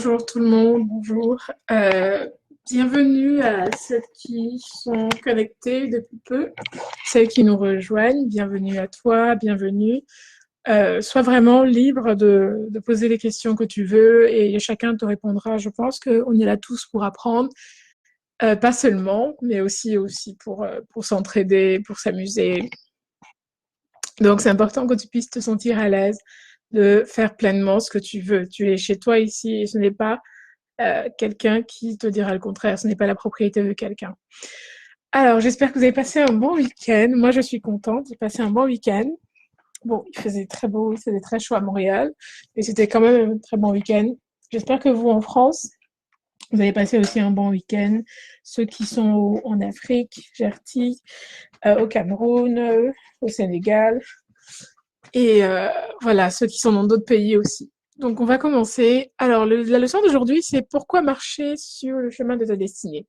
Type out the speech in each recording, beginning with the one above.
Bonjour tout le monde, bonjour. Bienvenue à celles qui sont connectées depuis peu, celles qui nous rejoignent. Bienvenue à toi, bienvenue. Sois vraiment libre de poser les questions que tu veux et chacun te répondra. Je pense qu'on est là tous pour apprendre, pas seulement, mais aussi pour s'entraider, pour s'amuser. Donc c'est important que tu puisses te sentir à l'aise de faire pleinement ce que tu veux. Tu es chez toi ici et ce n'est pas quelqu'un qui te dira le contraire. Ce n'est pas la propriété de quelqu'un. Alors, j'espère que vous avez passé un bon week-end. Moi, je suis contente. J'ai passé un bon week-end. Bon, il faisait très beau, il faisait très chaud à Montréal, mais c'était quand même un très bon week-end. J'espère que vous, en France, vous avez passé aussi un bon week-end. Ceux qui sont en Afrique, Gertie, au Cameroun, au Sénégal, et voilà, ceux qui sont dans d'autres pays aussi. Donc, on va commencer. Alors, la leçon d'aujourd'hui, c'est pourquoi marcher sur le chemin de ta destinée.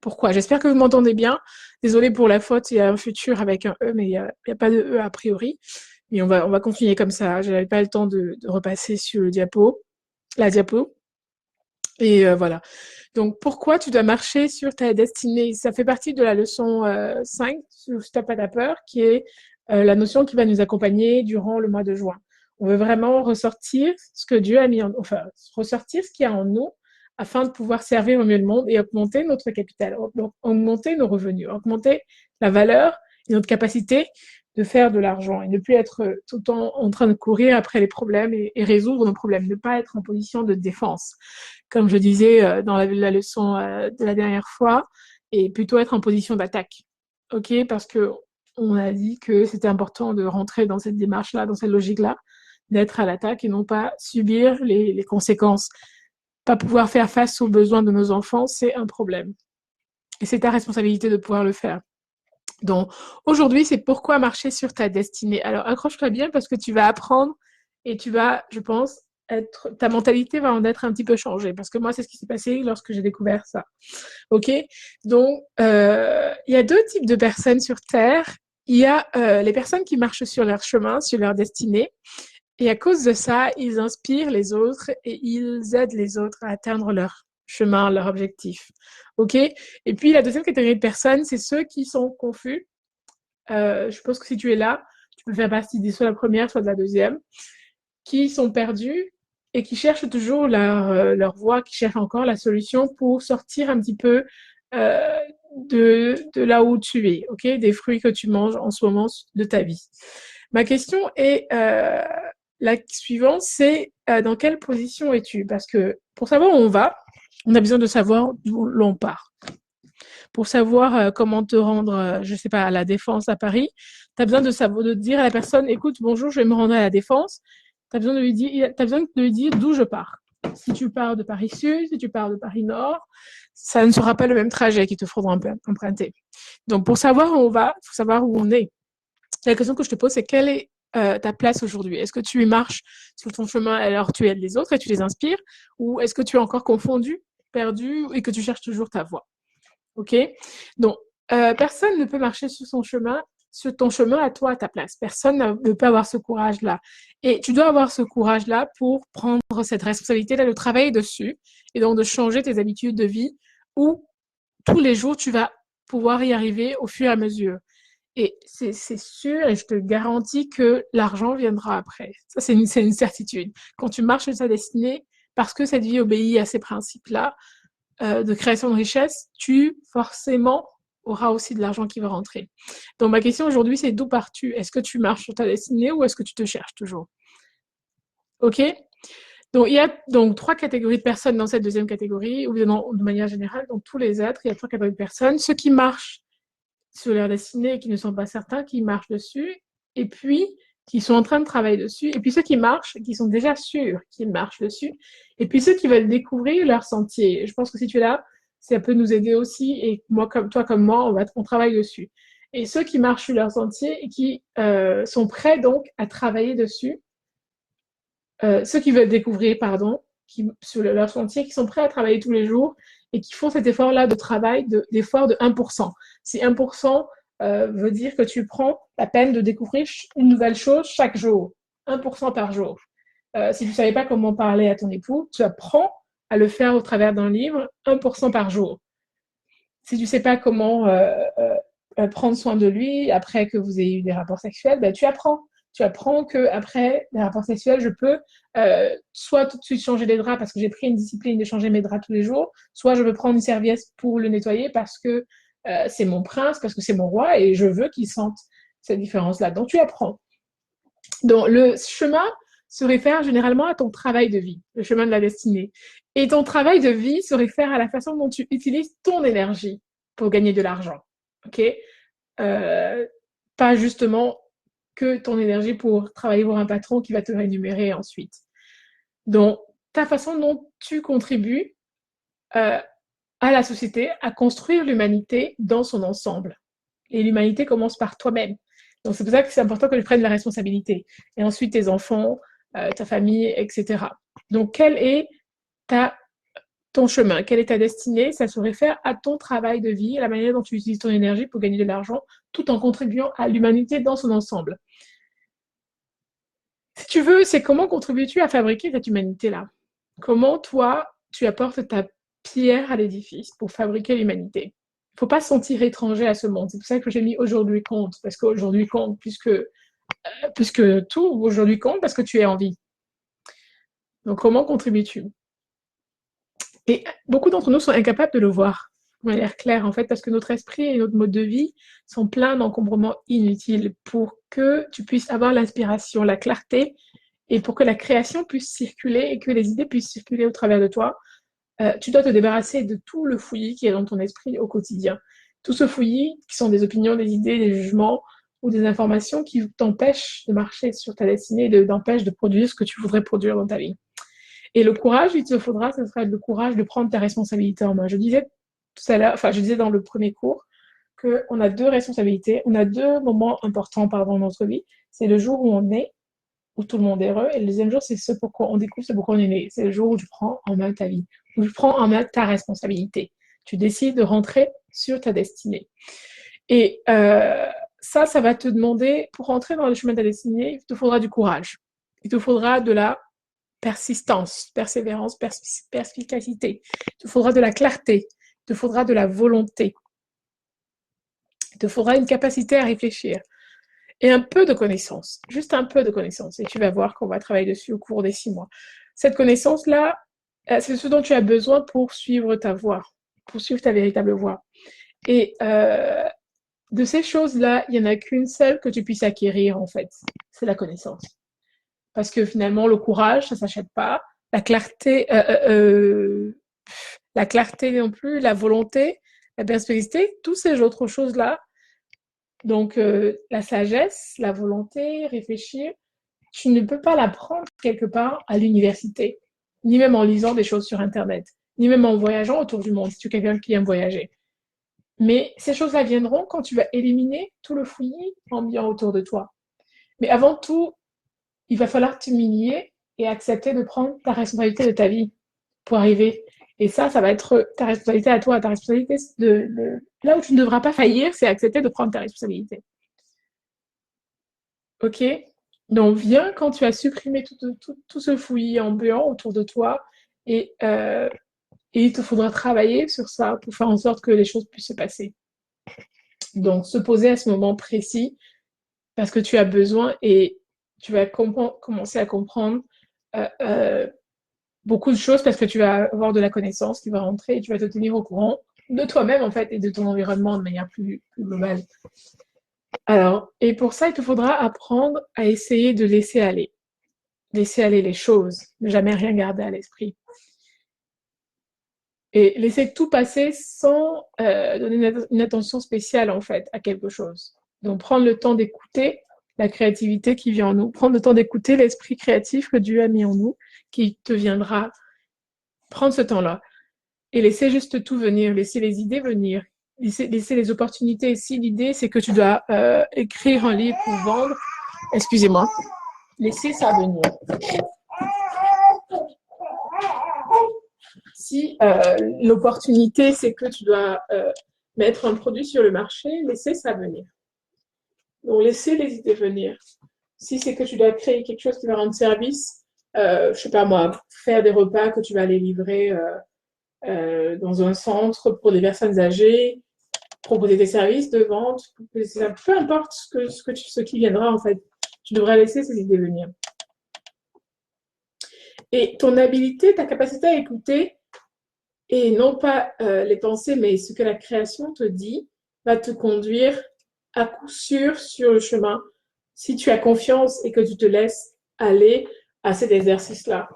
Pourquoi? J'espère que vous m'entendez bien. Désolée pour la faute, il y a un futur avec un E, mais il y a pas de E a priori. Mais on va continuer comme ça. J'avais pas le temps de repasser sur la diapo. Et voilà. Donc, pourquoi tu dois marcher sur ta destinée? Ça fait partie de la leçon 5, sur Stop à ta peur, qui est la notion qui va nous accompagner durant le mois de juin. On veut vraiment ressortir ce que Dieu a mis enfin, ressortir ce qu'il y a en nous afin de pouvoir servir au mieux le monde et augmenter notre capital, augmenter nos revenus, augmenter la valeur et notre capacité de faire de l'argent et ne plus être tout le temps en train de courir après les problèmes et résoudre nos problèmes, ne pas être en position de défense, comme je disais dans la leçon de la dernière fois, et plutôt être en position d'attaque. Ok, parce que on a dit que c'était important de rentrer dans cette démarche-là, dans cette logique-là, d'être à l'attaque et non pas subir les conséquences. Pas pouvoir faire face aux besoins de nos enfants, c'est un problème. Et c'est ta responsabilité de pouvoir le faire. Donc, aujourd'hui, c'est pourquoi marcher sur ta destinée. Alors, accroche-toi bien parce que tu vas apprendre et tu vas, je pense, ta mentalité va en être un petit peu changée. Parce que moi, c'est ce qui s'est passé lorsque j'ai découvert ça. OK? Donc, il y a deux types de personnes sur Terre. Il y a les personnes qui marchent sur leur chemin, sur leur destinée. Et à cause de ça, ils inspirent les autres et ils aident les autres à atteindre leur chemin, leur objectif. OK? Et puis, la deuxième catégorie de personnes, c'est ceux qui sont confus. Je pense que si tu es là, tu peux faire partie de soit la première, soit de la deuxième, qui sont perdus et qui cherchent toujours leur voie, qui cherchent encore la solution pour sortir un petit peu euh, de là où tu es, ok, des fruits que tu manges en ce moment de ta vie. Ma question est la suivante, c'est dans quelle position es-tu? Parce que pour savoir où on va, on a besoin de savoir d'où l'on part. Pour savoir comment te rendre, je sais pas, à la Défense à Paris, tu as besoin de savoir, de dire à la personne, écoute, bonjour, je vais me rendre à la Défense. Tu as besoin de lui dire, t'as besoin de lui dire d'où je pars. Si tu pars de Paris Sud, si tu pars de Paris Nord, ça ne sera pas le même trajet qu'il te faudra emprunter. Donc, pour savoir où on va, il faut savoir où on est. La question que je te pose, c'est quelle est ta place aujourd'hui? Est-ce que tu marches sur ton chemin alors tu aides les autres et tu les inspires? Ou est-ce que tu es encore confondu, perdu et que tu cherches toujours ta voie? Ok? Donc, personne ne peut marcher sur son chemin, sur ton chemin à toi, à ta place. Personne ne peut avoir ce courage-là. Et tu dois avoir ce courage-là pour prendre cette responsabilité-là, de travailler dessus et donc de changer tes habitudes de vie où tous les jours tu vas pouvoir y arriver au fur et à mesure. Et c'est sûr et je te garantis que l'argent viendra après. Ça, c'est une certitude. Quand tu marches sur ta destinée, parce que cette vie obéit à ces principes-là, de création de richesse, tu forcément auras aussi de l'argent qui va rentrer. Donc ma question aujourd'hui, c'est d'où pars-tu? Est-ce que tu marches sur ta destinée ou est-ce que tu te cherches toujours? Ok? Donc il y a donc trois catégories de personnes dans cette deuxième catégorie, ou de manière générale, dans tous les êtres, il y a trois catégories de personnes. Ceux qui marchent sur leur destinée et qui ne sont pas certains, qui marchent dessus, et puis qui sont en train de travailler dessus, et puis ceux qui marchent, qui sont déjà sûrs qu'ils marchent dessus, et puis ceux qui veulent découvrir leur sentier. Je pense que si tu es là, ça peut nous aider aussi, et moi comme toi comme moi, on travaille dessus. Et ceux qui marchent sur leur sentier et qui sont prêts donc à travailler dessus, ceux qui veulent découvrir, pardon, sur leur sentier, qui sont prêts à travailler tous les jours et qui font cet effort-là de travail, d'effort de 1%. Si 1% veut dire que tu prends la peine de découvrir une nouvelle chose chaque jour, 1% par jour. Si tu ne savais pas comment parler à ton époux, tu apprends à le faire au travers d'un livre, 1% par jour. Si tu sais pas comment prendre soin de lui après que vous ayez eu des rapports sexuels, ben, tu apprends. Tu apprends qu'après les rapports sexuels, je peux soit tout de suite changer les draps parce que j'ai pris une discipline de changer mes draps tous les jours, soit je peux prendre une serviette pour le nettoyer parce que c'est mon prince, parce que c'est mon roi et je veux qu'il sente cette différence-là. Donc tu apprends. Donc le chemin se réfère généralement à ton travail de vie, le chemin de la destinée. Et ton travail de vie se réfère à la façon dont tu utilises ton énergie pour gagner de l'argent. Ok? Pas justement que ton énergie pour travailler pour un patron qui va te rémunérer ensuite. Donc, ta façon dont tu contribues à la société, à construire l'humanité dans son ensemble. Et l'humanité commence par toi-même. Donc, c'est pour ça que c'est important que tu prennes la responsabilité. Et ensuite, tes enfants, ta famille, etc. Donc, quel est ton chemin? Quelle est ta destinée? Ça se réfère à ton travail de vie, à la manière dont tu utilises ton énergie pour gagner de l'argent, tout en contribuant à l'humanité dans son ensemble. Si tu veux, c'est comment contribues-tu à fabriquer cette humanité-là? Comment toi, tu apportes ta pierre à l'édifice pour fabriquer l'humanité? Il ne faut pas se sentir étranger à ce monde. C'est pour ça que j'ai mis aujourd'hui compte, parce qu'aujourd'hui compte plus que tout, aujourd'hui compte parce que tu es en vie. Donc comment contribues-tu? Et beaucoup d'entre nous sont incapables de le voir de manière claire, en fait, parce que notre esprit et notre mode de vie sont pleins d'encombrements inutiles pour que tu puisses avoir l'inspiration, la clarté, et pour que la création puisse circuler et que les idées puissent circuler au travers de toi. Tu dois te débarrasser de tout le fouillis qui est dans ton esprit au quotidien. Tout ce fouillis qui sont des opinions, des idées, des jugements ou des informations qui t'empêchent de marcher sur ta destinée et t'empêchent de produire ce que tu voudrais produire dans ta vie. Et le courage, il te faudra, ce sera le courage de prendre ta responsabilité en main. Je disais tout à l'heure, enfin, je disais dans le premier cours qu'on a deux responsabilités, on a deux moments importants, pardon, dans notre vie. C'est le jour où on est, où tout le monde est heureux, et le deuxième jour, c'est ce pourquoi on découvre, ce pourquoi on est né. C'est le jour où tu prends en main ta vie, où tu prends en main ta responsabilité. Tu décides de rentrer sur ta destinée. Et ça va te demander, pour rentrer dans le chemin de ta destinée, il te faudra du courage. Il te faudra de la persistance, persévérance, perspicacité. Il te faudra de la clarté. Il te faudra de la volonté. Il te faudra une capacité à réfléchir. Et un peu de connaissance, juste un peu de connaissance. Et tu vas voir qu'on va travailler dessus au cours des 6 mois. Cette connaissance-là, c'est ce dont tu as besoin pour suivre ta voie, pour suivre ta véritable voie. Et de ces choses-là, il n'y en a qu'une seule que tu puisses acquérir, en fait. C'est la connaissance. Parce que finalement, le courage, ça ne s'achète pas. La clarté non plus, la volonté, la perspicacité, toutes ces autres choses-là. Donc, la sagesse, la volonté, réfléchir, tu ne peux pas l'apprendre quelque part à l'université, ni même en lisant des choses sur Internet, ni même en voyageant autour du monde, si tu es quelqu'un qui aime voyager. Mais ces choses-là viendront quand tu vas éliminer tout le fouillis ambiant autour de toi. Mais avant tout, il va falloir t'humilier et accepter de prendre ta responsabilité de ta vie pour arriver. Et ça va être ta responsabilité à toi, ta responsabilité là où tu ne devras pas faillir, c'est accepter de prendre ta responsabilité. Ok? Donc, viens quand tu as supprimé tout ce fouillis ambiant autour de toi et il te faudra travailler sur ça pour faire en sorte que les choses puissent se passer. Donc, se poser à ce moment précis parce que tu as besoin et tu vas commencer à comprendre beaucoup de choses parce que tu vas avoir de la connaissance qui va rentrer et tu vas te tenir au courant de toi-même en fait et de ton environnement de manière plus globale. Alors, et pour ça, il te faudra apprendre à essayer de laisser aller les choses, ne jamais rien garder à l'esprit. Et laisser tout passer sans donner une attention spéciale en fait à quelque chose. Donc prendre le temps d'écouter la créativité qui vient en nous, prendre le temps d'écouter l'esprit créatif que Dieu a mis en nous, qui te viendra. Prendre ce temps-là et laisser juste tout venir, laisser les idées venir, laisser les opportunités. Si l'idée c'est que tu dois écrire un livre pour vendre, excusez-moi, laissez ça venir. Si l'opportunité, c'est que tu dois mettre un produit sur le marché, laissez ça venir. Donc, laissez les idées venir. Si c'est que tu dois créer quelque chose qui va rendre service je sais pas moi, faire des repas que tu vas aller livrer dans un centre pour des personnes âgées, proposer des services de vente, peu importe ce qui viendra en fait. Tu devrais laisser ces idées venir. Et ton habilité, ta capacité à écouter, et non pas les pensées, mais ce que la création te dit, va te conduire à coup sûr sur le chemin si tu as confiance et que tu te laisses aller à cet exercice-là.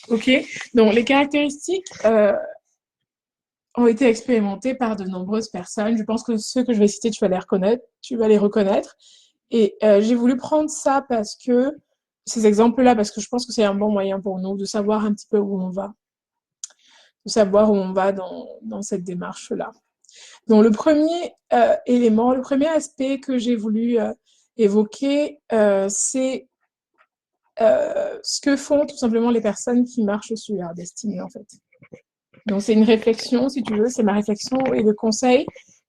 Ok. Donc les caractéristiques ont été expérimentées par de nombreuses personnes. Je pense que ceux que je vais citer, tu vas les reconnaître. Tu vas les reconnaître. Et j'ai voulu prendre ça parce que ces exemples-là, parce que je pense que c'est un bon moyen pour nous de savoir un petit peu où on va, de savoir où on va dans cette démarche-là. Donc le premier élément, le premier aspect que j'ai voulu évoquer, c'est ce que font tout simplement les personnes qui marchent sur leur destinée en fait. Donc c'est une réflexion, si tu veux, c'est ma réflexion et le conseil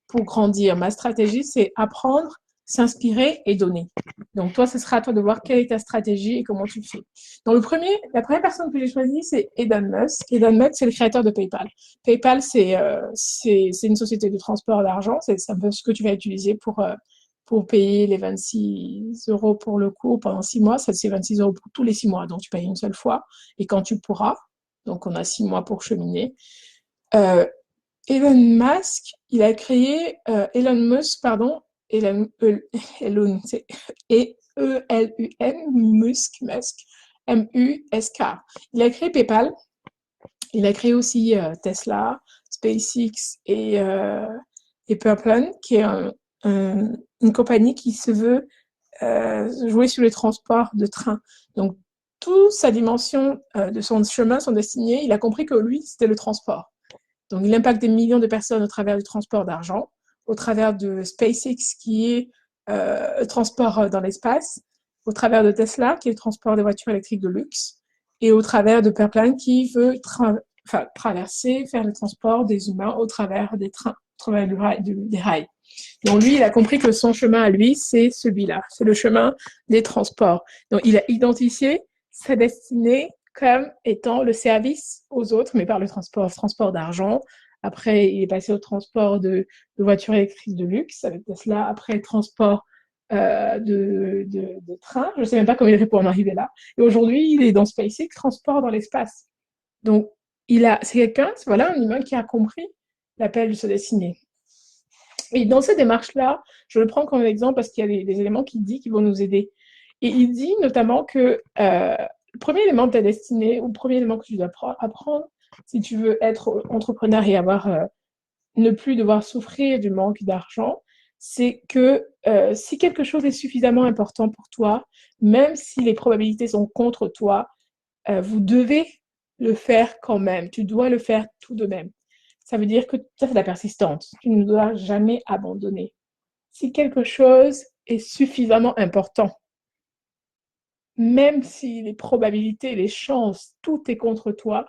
pour grandir. Ma stratégie, c'est apprendre, s'inspirer et donner. Donc toi, ce sera à toi de voir quelle est ta stratégie et comment tu le fais. Donc la première personne que j'ai choisie, c'est Elon Musk. Elon Musk, c'est le créateur de PayPal. PayPal, c'est une société de transport d'argent. C'est un peu ce que tu vas utiliser pour payer les 26 euros pour le cours pendant 6 mois. Ça, c'est 26 euros pour tous les 6 mois. Donc tu payes une seule fois et quand tu pourras. Donc on a 6 mois pour cheminer. Elon Musk, il a créé Elon Musk, pardon, Elon, c'est E-L-U-N, Musk, M-U-S-K. Il a créé PayPal, il a créé aussi Tesla, SpaceX et Purple, qui est une compagnie qui se veut jouer sur les transports de train. Donc, toute sa dimension de son chemin, son destinée, il a compris que lui, c'était le transport. Donc, il impacte des millions de personnes au travers du transport d'argent, au travers de SpaceX, qui est le transport dans l'espace, au travers de Tesla, qui est le transport des voitures électriques de luxe, et au travers de Perplan, qui veut traverser, faire le transport des humains au travers des trains, au travers des rails. Donc lui, il a compris que son chemin à lui, c'est celui-là, c'est le chemin des transports. Donc il a identifié sa destinée comme étant le service aux autres, mais par le transport d'argent. Après, il est passé au transport de voitures électriques de luxe avec Tesla. Après, le transport de train. Je ne sais même pas comment il fait pour en arriver là. Et aujourd'hui, il est dans SpaceX, transport dans l'espace. Donc, c'est quelqu'un, voilà, un humain qui a compris l'appel de sa destinée. Et dans cette démarche-là, je le prends comme exemple parce qu'il y a des éléments qu'il dit qui vont nous aider. Et il dit notamment que le premier élément de ta destinée, ou le premier élément que tu dois apprendre, si tu veux être entrepreneur et ne plus devoir souffrir du manque d'argent, c'est que si quelque chose est suffisamment important pour toi, même si les probabilités sont contre toi, vous devez le faire quand même. Tu dois le faire tout de même. Ça veut dire que ça, c'est la persistance. Tu ne dois jamais abandonner. Si quelque chose est suffisamment important, même si les probabilités, les chances, tout est contre toi,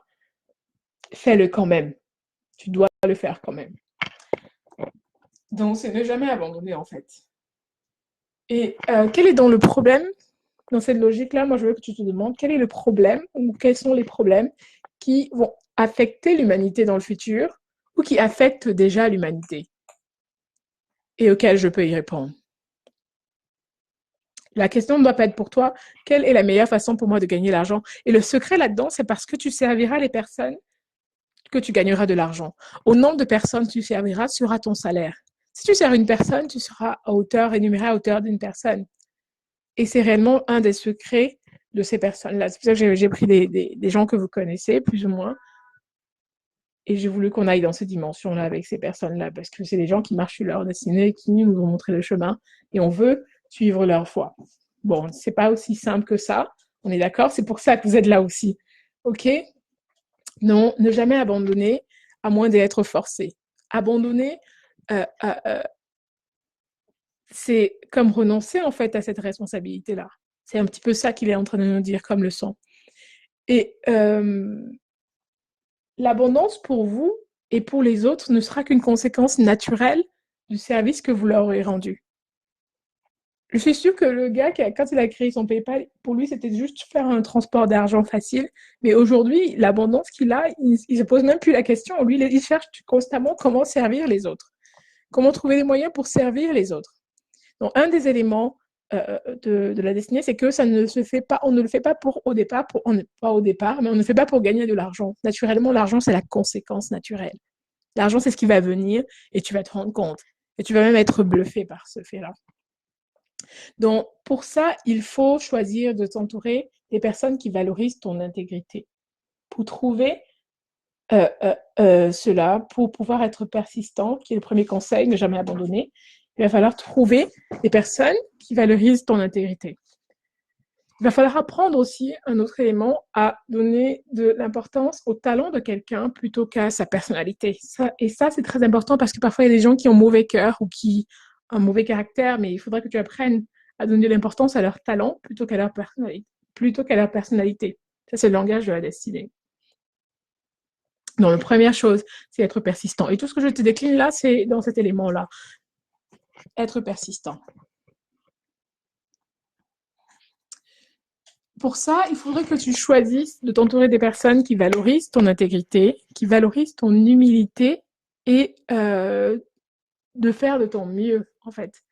fais-le quand même. Tu dois le faire quand même. Donc, c'est ne jamais abandonner, en fait. Et quel est donc le problème dans cette logique-là? Moi, je veux que tu te demandes quel est le problème ou quels sont les problèmes qui vont affecter l'humanité dans le futur ou qui affectent déjà l'humanité et auxquels je peux y répondre. La question ne doit pas être pour toi, quelle est la meilleure façon pour moi de gagner l'argent? Et le secret là-dedans, c'est parce que tu serviras les personnes que tu gagneras de l'argent. Au nombre de personnes que tu serviras sera ton salaire. Si tu sers une personne, tu seras rémunéré à hauteur d'une personne. Et c'est réellement un des secrets de ces personnes-là. C'est pour ça que j'ai pris des gens que vous connaissez, plus ou moins, et j'ai voulu qu'on aille dans ces dimensions-là avec ces personnes-là, parce que c'est des gens qui marchent sur leur destinée, qui nous ont montré le chemin, et on veut suivre leur foi. Bon, c'est pas aussi simple que ça, on est d'accord? C'est pour ça que vous êtes là aussi. OK? Non, ne jamais abandonner, à moins d'être forcé. Abandonner, c'est comme renoncer, en fait, à cette responsabilité-là. C'est un petit peu ça qu'il est en train de nous dire comme leçon. Et l'abondance pour vous et pour les autres ne sera qu'une conséquence naturelle du service que vous leur aurez rendu. Je suis sûre que le gars, quand il a créé son PayPal, pour lui, c'était juste faire un transport d'argent facile. Mais aujourd'hui, l'abondance qu'il a, il se pose même plus la question. Lui, il cherche constamment comment servir les autres, comment trouver les moyens pour servir les autres. Donc, un des éléments de la destinée, c'est que ça ne se fait pas, on ne le fait pas pour au départ, pas au départ, mais on ne le fait pas pour gagner de l'argent. Naturellement, l'argent, c'est la conséquence naturelle. L'argent, c'est ce qui va venir et tu vas te rendre compte. Et tu vas même être bluffé par ce fait-là. Donc, pour ça, il faut choisir de t'entourer des personnes qui valorisent ton intégrité. Pour trouver cela, pour pouvoir être persistant, qui est le premier conseil, ne jamais abandonner, il va falloir trouver des personnes qui valorisent ton intégrité. Il va falloir apprendre aussi un autre élément à donner de l'importance au talent de quelqu'un plutôt qu'à sa personnalité. Et ça, c'est très important parce que parfois, il y a des gens qui ont mauvais cœur ou qui ont un mauvais caractère, mais il faudrait que tu apprennes à donner de l'importance à leur talent plutôt qu'à leur personnalité. Ça, c'est le langage de la destinée. Donc, la première chose, c'est être persistant. Et tout ce que je te décline là, c'est dans cet élément-là. Être persistant. Pour ça, il faudrait que tu choisisses de t'entourer des personnes qui valorisent ton intégrité, qui valorisent ton humilité et de faire de ton mieux, en fait.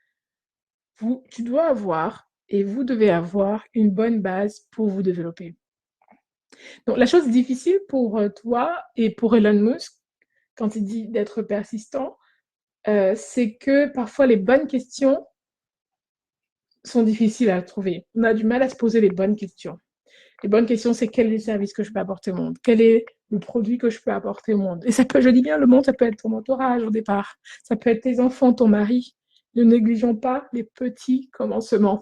Tu dois avoir et vous devez avoir une bonne base pour vous développer. Donc, la chose difficile pour toi et pour Elon Musk, quand il dit d'être persistant, c'est que parfois les bonnes questions sont difficiles à trouver. On a du mal à se poser les bonnes questions. Les bonnes questions, c'est quel est le service que je peux apporter au monde? Quel est le produit que je peux apporter au monde? Et ça peut, je dis bien, le monde, ça peut être ton entourage au départ. Ça peut être tes enfants, ton mari. Ne négligeons pas les petits commencements.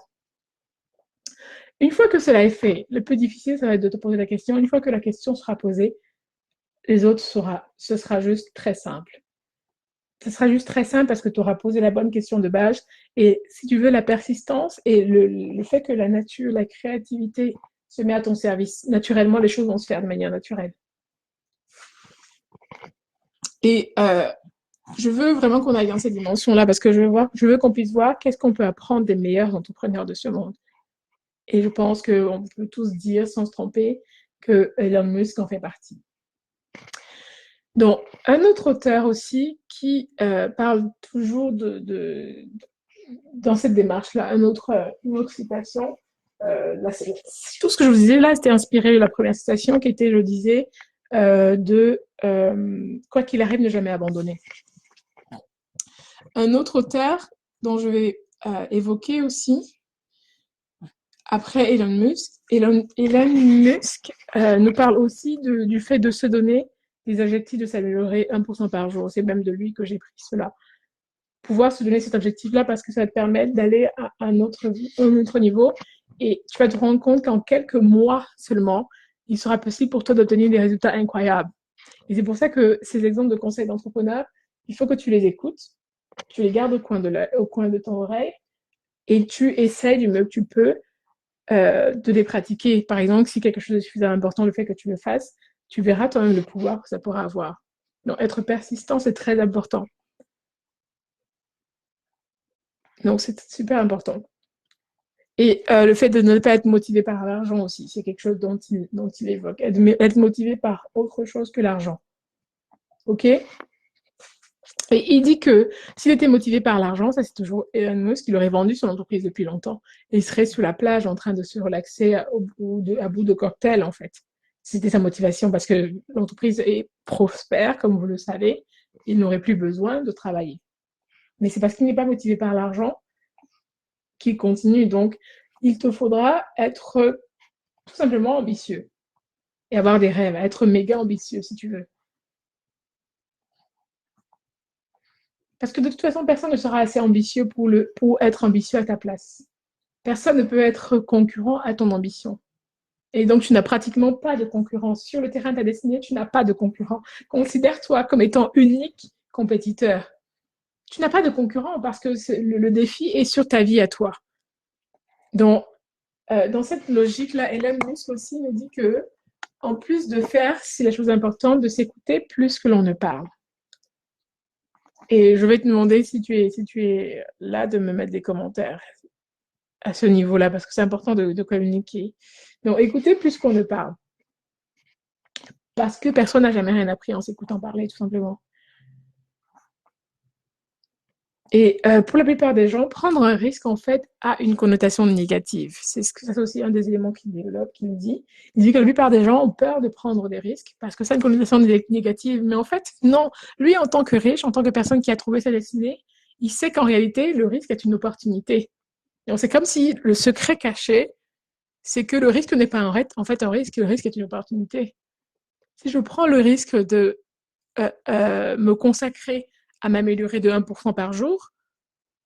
Une fois que cela est fait, le plus difficile, ça va être de te poser la question. Une fois que la question sera posée, les autres ce sera juste très simple. Ce sera juste très simple parce que tu auras posé la bonne question de base. Et si tu veux, la persistance et le fait que la nature, la créativité se met à ton service, naturellement, les choses vont se faire de manière naturelle. Et je veux vraiment qu'on aille dans cette dimension-là parce que je veux qu'on puisse voir qu'est-ce qu'on peut apprendre des meilleurs entrepreneurs de ce monde. Et je pense qu'on peut tous dire, sans se tromper, que Elon Musk en fait partie. Donc, un autre auteur aussi qui parle toujours dans cette démarche-là, une autre citation. Là, tout ce que je vous disais là, c'était inspiré de la première citation qui était, je disais, quoi qu'il arrive, ne jamais abandonner. Un autre auteur dont je vais évoquer aussi, après Elon Musk, nous parle aussi du fait de se donner des objectifs de s'améliorer 1% par jour. C'est même de lui que j'ai pris cela. Pouvoir se donner cet objectif-là parce que ça va te permettre d'aller à un autre niveau et tu vas te rendre compte qu'en quelques mois seulement, il sera possible pour toi d'obtenir des résultats incroyables. Et c'est pour ça que ces exemples de conseils d'entrepreneurs, il faut que tu les écoutes, tu les gardes au coin de ton oreille et tu essaies du mieux que tu peux de les pratiquer. Par exemple, si quelque chose est suffisamment important, le fait que tu le fasses, tu verras toi-même le pouvoir que ça pourra avoir. Donc, être persistant, c'est très important. Donc, c'est super important. Et le fait de ne pas être motivé par l'argent aussi, c'est quelque chose dont il évoque. Être motivé par autre chose que l'argent. OK? Et il dit que s'il était motivé par l'argent, ça c'est toujours Elon Musk, il aurait vendu son entreprise depuis longtemps. Et il serait sous la plage en train de se relaxer à bout de cocktail, en fait. C'était sa motivation parce que l'entreprise est prospère, comme vous le savez. Il n'aurait plus besoin de travailler. Mais c'est parce qu'il n'est pas motivé par l'argent qu'il continue. Donc, il te faudra être tout simplement ambitieux et avoir des rêves, être méga ambitieux si tu veux. Parce que de toute façon, personne ne sera assez ambitieux pour être ambitieux à ta place. Personne ne peut être concurrent à ton ambition. Et donc, tu n'as pratiquement pas de concurrence. Sur le terrain de ta destinée, tu n'as pas de concurrent. Considère-toi comme étant unique compétiteur. Tu n'as pas de concurrent parce que le défi est sur ta vie à toi. Donc, dans cette logique-là, Elon Musk aussi me dit que, en plus de faire, c'est la chose importante, de s'écouter plus que l'on ne parle. Et je vais te demander si tu es là de me mettre des commentaires. à ce niveau-là, parce que c'est important de communiquer. Donc, écoutez plus qu'on ne parle. Parce que personne n'a jamais rien appris en s'écoutant parler, tout simplement. Et pour la plupart des gens, prendre un risque, en fait, a une connotation négative. C'est aussi un des éléments qu'il développe, qu'il dit. Il dit que la plupart des gens ont peur de prendre des risques parce que ça a une connotation négative. Mais en fait, non. Lui, en tant que riche, en tant que personne qui a trouvé sa destinée, il sait qu'en réalité, le risque est une opportunité. Donc, c'est comme si le secret caché, c'est que le risque n'est pas en fait un risque, le risque est une opportunité. Si je prends le risque de me consacrer à m'améliorer de 1% par jour,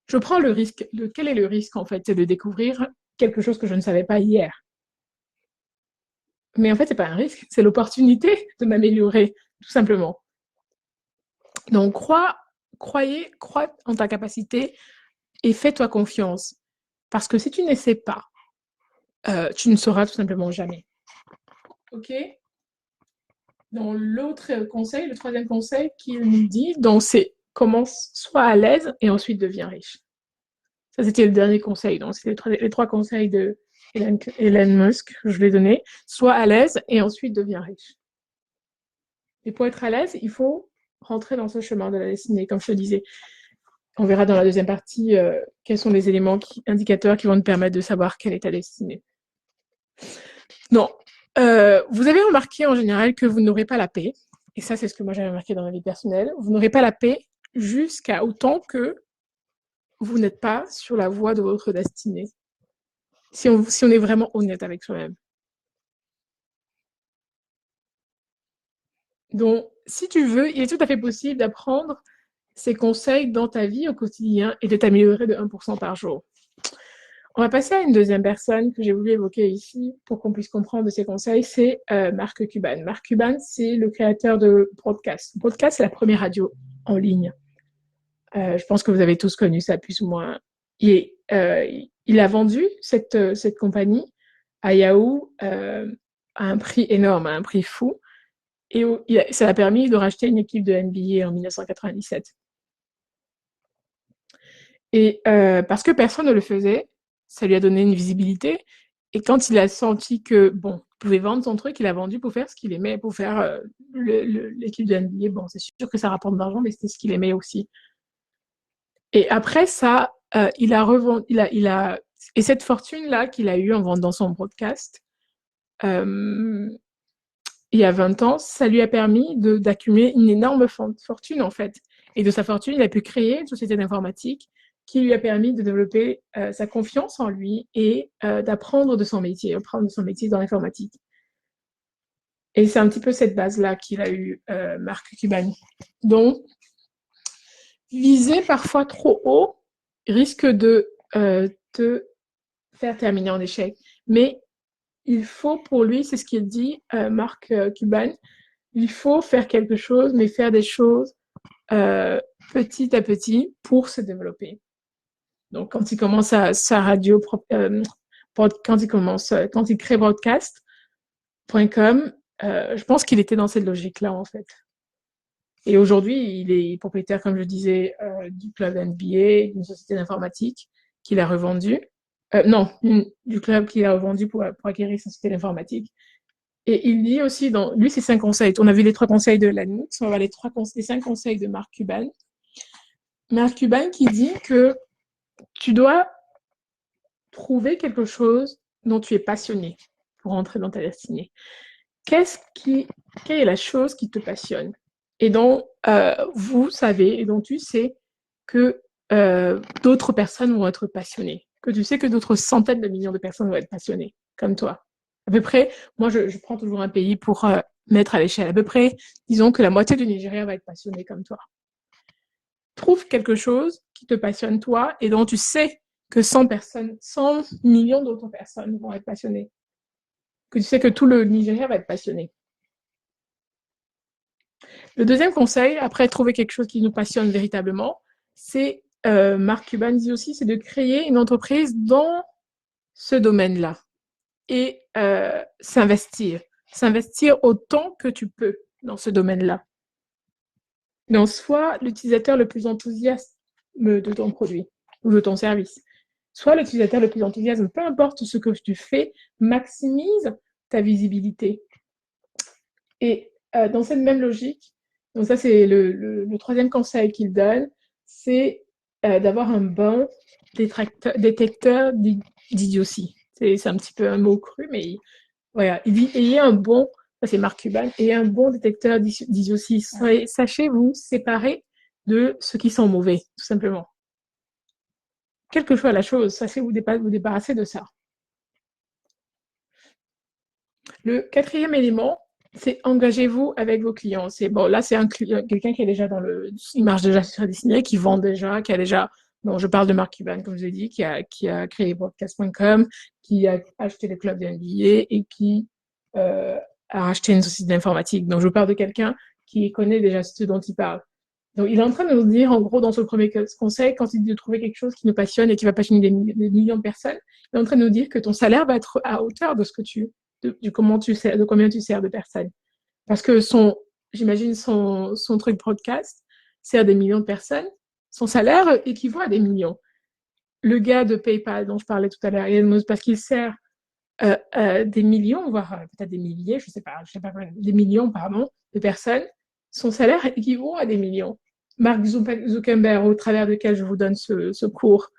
je prends le risque. Quel est le risque, en fait? C'est de découvrir quelque chose que je ne savais pas hier. Mais en fait, ce n'est pas un risque, c'est l'opportunité de m'améliorer, tout simplement. Donc, crois en ta capacité et fais-toi confiance. Parce que si tu n'essaies pas, tu ne sauras tout simplement jamais. OK? Dans l'autre conseil, le troisième conseil qu'il nous dit, donc c'est commence, sois à l'aise et ensuite deviens riche. Ça, c'était le dernier conseil. Donc, c'était les trois conseils de Elon Musk que je l'ai donné. Sois à l'aise et ensuite deviens riche. Et pour être à l'aise, il faut rentrer dans ce chemin de la destinée, comme je te disais. On verra dans la deuxième partie quels sont les éléments indicateurs qui vont te permettre de savoir quelle est ta destinée. Non. Vous avez remarqué en général que vous n'aurez pas la paix. Et ça, c'est ce que moi j'avais remarqué dans ma vie personnelle. Vous n'aurez pas la paix jusqu'à autant que vous n'êtes pas sur la voie de votre destinée. Si on est vraiment honnête avec soi-même. Donc, si tu veux, il est tout à fait possible d'apprendre ces conseils dans ta vie au quotidien et de t'améliorer de 1% par jour. On va passer à une deuxième personne que j'ai voulu évoquer ici pour qu'on puisse comprendre ces conseils, c'est Mark Cuban. Mark Cuban, c'est le créateur de Podcast. Podcast, c'est la première radio en ligne. Je pense que vous avez tous connu ça, plus ou moins. Il a vendu cette compagnie à Yahoo à un prix énorme, à un prix fou. Et ça a permis de racheter une équipe de NBA en 1997. Et parce que personne ne le faisait, ça lui a donné une visibilité. Et quand il a senti que, bon, il pouvait vendre son truc, il a vendu pour faire ce qu'il aimait, pour faire l'équipe de NBA. Bon, c'est sûr que ça rapporte de l'argent, mais c'était ce qu'il aimait aussi. Et après ça, il a revendu, et cette fortune-là qu'il a eue en vendant son broadcast, il y a 20 ans, ça lui a permis d'accumuler une énorme fortune, en fait. Et de sa fortune, il a pu créer une société d'informatique qui lui a permis de développer sa confiance en lui et d'apprendre de son métier, apprendre de son métier dans l'informatique. Et c'est un petit peu cette base-là qu'il a eu, Mark Cuban. Donc, viser parfois trop haut risque de te faire terminer en échec. Mais il faut, pour lui, c'est ce qu'il dit, Mark Cuban, il faut faire quelque chose, mais faire des choses petit à petit pour se développer. Donc, quand il commence sa radio, quand il crée broadcast.com, je pense qu'il était dans cette logique-là, en fait. Et aujourd'hui, il est propriétaire, comme je disais, du club NBA, d'une société d'informatique qu'il a revendue. Non, du club qu'il a revendu pour acquérir sa société d'informatique. Et il dit aussi, lui, c'est 5 conseils. On a vu les 3 conseils de Lanux, on va voir les 5 conseils de Mark Cuban. Mark Cuban qui dit que tu dois trouver quelque chose dont tu es passionné pour entrer dans ta destinée. Quelle est la chose qui te passionne et dont vous savez et dont tu sais que d'autres personnes vont être passionnées, que tu sais que d'autres centaines de millions de personnes vont être passionnées, comme toi. À peu près, moi je prends toujours un pays pour mettre à l'échelle. À peu près, disons que la moitié du Nigeria va être passionné comme toi. Trouve quelque chose qui te passionne toi et dont tu sais que 100 millions d'autres personnes vont être passionnées. Que tu sais que tout le Nigeria va être passionné. Le deuxième conseil, après trouver quelque chose qui nous passionne véritablement, c'est, Mark Cuban dit aussi, c'est de créer une entreprise dans ce domaine-là et s'investir autant que tu peux dans ce domaine-là. Donc, sois l'utilisateur le plus enthousiaste de ton produit ou de ton service. Sois l'utilisateur le plus enthousiaste. Peu importe ce que tu fais, maximise ta visibilité. Et dans cette même logique, donc ça c'est le troisième conseil qu'il donne, c'est d'avoir un bon détecteur d'idiotie. C'est un petit peu un mot cru, mais voilà, il dit ayez un bon, ça c'est Mark Cuban, ayez un bon détecteur d'idiotie. Sachez vous séparer de ceux qui sont mauvais, tout simplement. Quelle que soit la chose, sachez vous débarrasser de ça. Le quatrième élément, c'est engagez-vous avec vos clients. C'est bon, là, c'est quelqu'un qui est déjà il marche déjà sur Disney, qui vend déjà, qui a déjà, bon, je parle de Mark Cuban, comme je l'ai dit, qui a créé podcast.com, qui a acheté le club de NBA et qui a racheté une société d'informatique. Donc, je parle de quelqu'un qui connaît déjà ce dont il parle. Donc, il est en train de nous dire, en gros, dans ce premier conseil, quand il dit de trouver quelque chose qui nous passionne et qui va passionner des millions de personnes, il est en train de nous dire que ton salaire va être à hauteur de ce que de combien tu sers de personnes. Parce que j'imagine son truc podcast sert des millions de personnes. Son salaire équivaut à des millions. Le gars de PayPal dont je parlais tout à l'heure, parce qu'il sert des millions, voire peut-être des milliers, je sais pas, des millions, pardon, de personnes, son salaire équivaut à des millions. Mark Zuckerberg, au travers duquel je vous donne ce cours,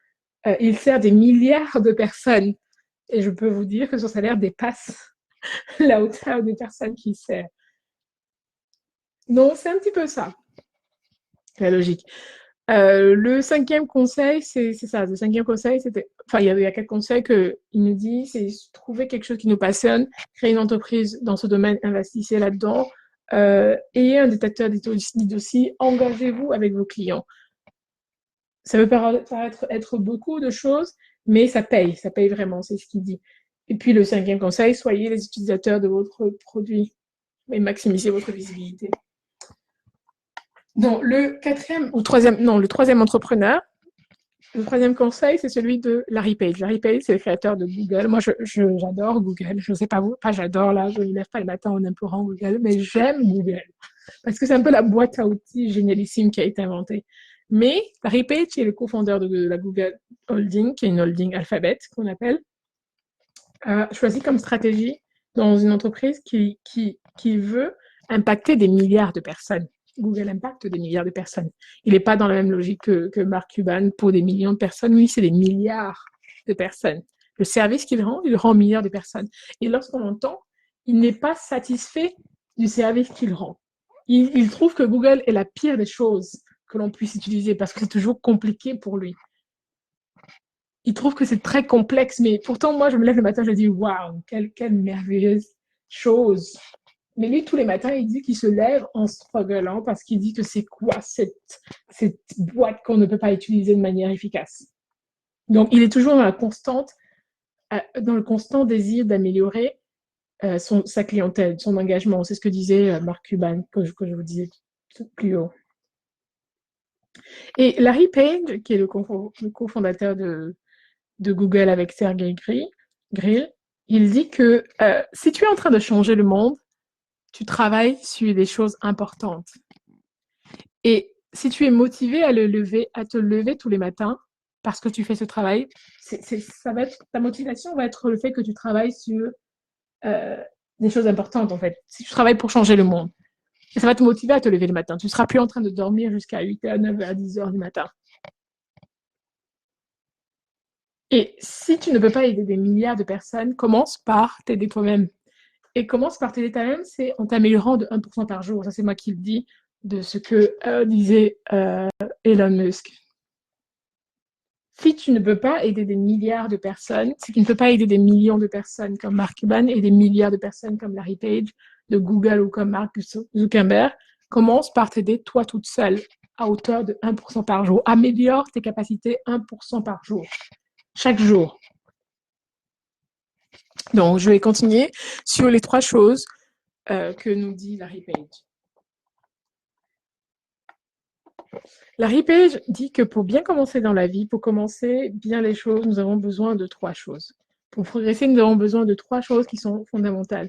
il sert des milliards de personnes. Et je peux vous dire que son salaire dépasse la hauteur des personnes qui sert. Donc, c'est un petit peu ça, la logique. Le cinquième conseil, c'est ça. Le cinquième conseil, c'était. Enfin, il y a quatre conseils qu'il nous dit, c'est trouver quelque chose qui nous passionne, créer une entreprise dans ce domaine, investissez là-dedans, ayez un détecteur d'idiotie, engagez-vous avec vos clients. Ça peut paraître être beaucoup de choses, mais ça paye vraiment, c'est ce qu'il dit. Et puis le cinquième conseil, soyez les utilisateurs de votre produit et maximisez votre visibilité. Donc, le troisième entrepreneur, le troisième conseil, c'est celui de Larry Page. Larry Page, c'est le créateur de Google. Moi, j'adore Google. Je ne sais pas vous, pas j'adore là, je ne me lève pas le matin en implorant Google, mais j'aime Google. Parce que c'est un peu la boîte à outils génialissime qui a été inventée. Mais Larry Page est le cofondateur de la Google Holding, qui est une holding Alphabet, qu'on appelle, a choisi comme stratégie dans une entreprise qui veut impacter des milliards de personnes. Google impacte des milliards de personnes. Il n'est pas dans la même logique que Mark Cuban pour des millions de personnes. Lui, c'est des milliards de personnes. Le service qu'il rend, il rend milliards de personnes. Et lorsqu'on l'entend, il n'est pas satisfait du service qu'il rend. Il trouve que Google est la pire des choses que l'on puisse utiliser parce que c'est toujours compliqué pour lui. Il trouve que c'est très complexe, mais pourtant, moi, je me lève le matin, je dis, waouh, quelle merveilleuse chose. Mais lui, tous les matins, il dit qu'il se lève en strugglant parce qu'il dit que c'est quoi cette boîte qu'on ne peut pas utiliser de manière efficace. Donc, il est toujours dans le constant désir d'améliorer sa clientèle, son engagement. C'est ce que disait Mark Cuban, que je vous disais plus haut. Et Larry Page, qui est le cofondateur de Google avec Sergey Grill, il dit que si tu es en train de changer le monde, tu travailles sur des choses importantes. Et si tu es motivé à te lever tous les matins parce que tu fais ce travail, ta motivation va être le fait que tu travailles sur des choses importantes en fait. Si tu travailles pour changer le monde, et ça va te motiver à te lever le matin. Tu ne seras plus en train de dormir jusqu'à 8h, 9h, 10h du matin. Et si tu ne peux pas aider des milliards de personnes, commence par t'aider toi-même. Et commence par t'aider toi-même, c'est en t'améliorant de 1% par jour. Ça, c'est moi qui le dis, de ce que disait Elon Musk. Si tu ne peux pas aider des milliards de personnes, si tu ne peux pas aider des millions de personnes comme Mark Cuban et des milliards de personnes comme Larry Page de Google ou comme Mark Zuckerberg, commence par t'aider toi toute seule à hauteur de 1% par jour. Améliore tes capacités 1% par jour, chaque jour. Donc, je vais continuer sur les 3 choses que nous dit Larry Page. Larry Page dit que pour bien commencer dans la vie, pour commencer bien les choses, nous avons besoin de 3 choses. Pour progresser, nous avons besoin de 3 choses qui sont fondamentales.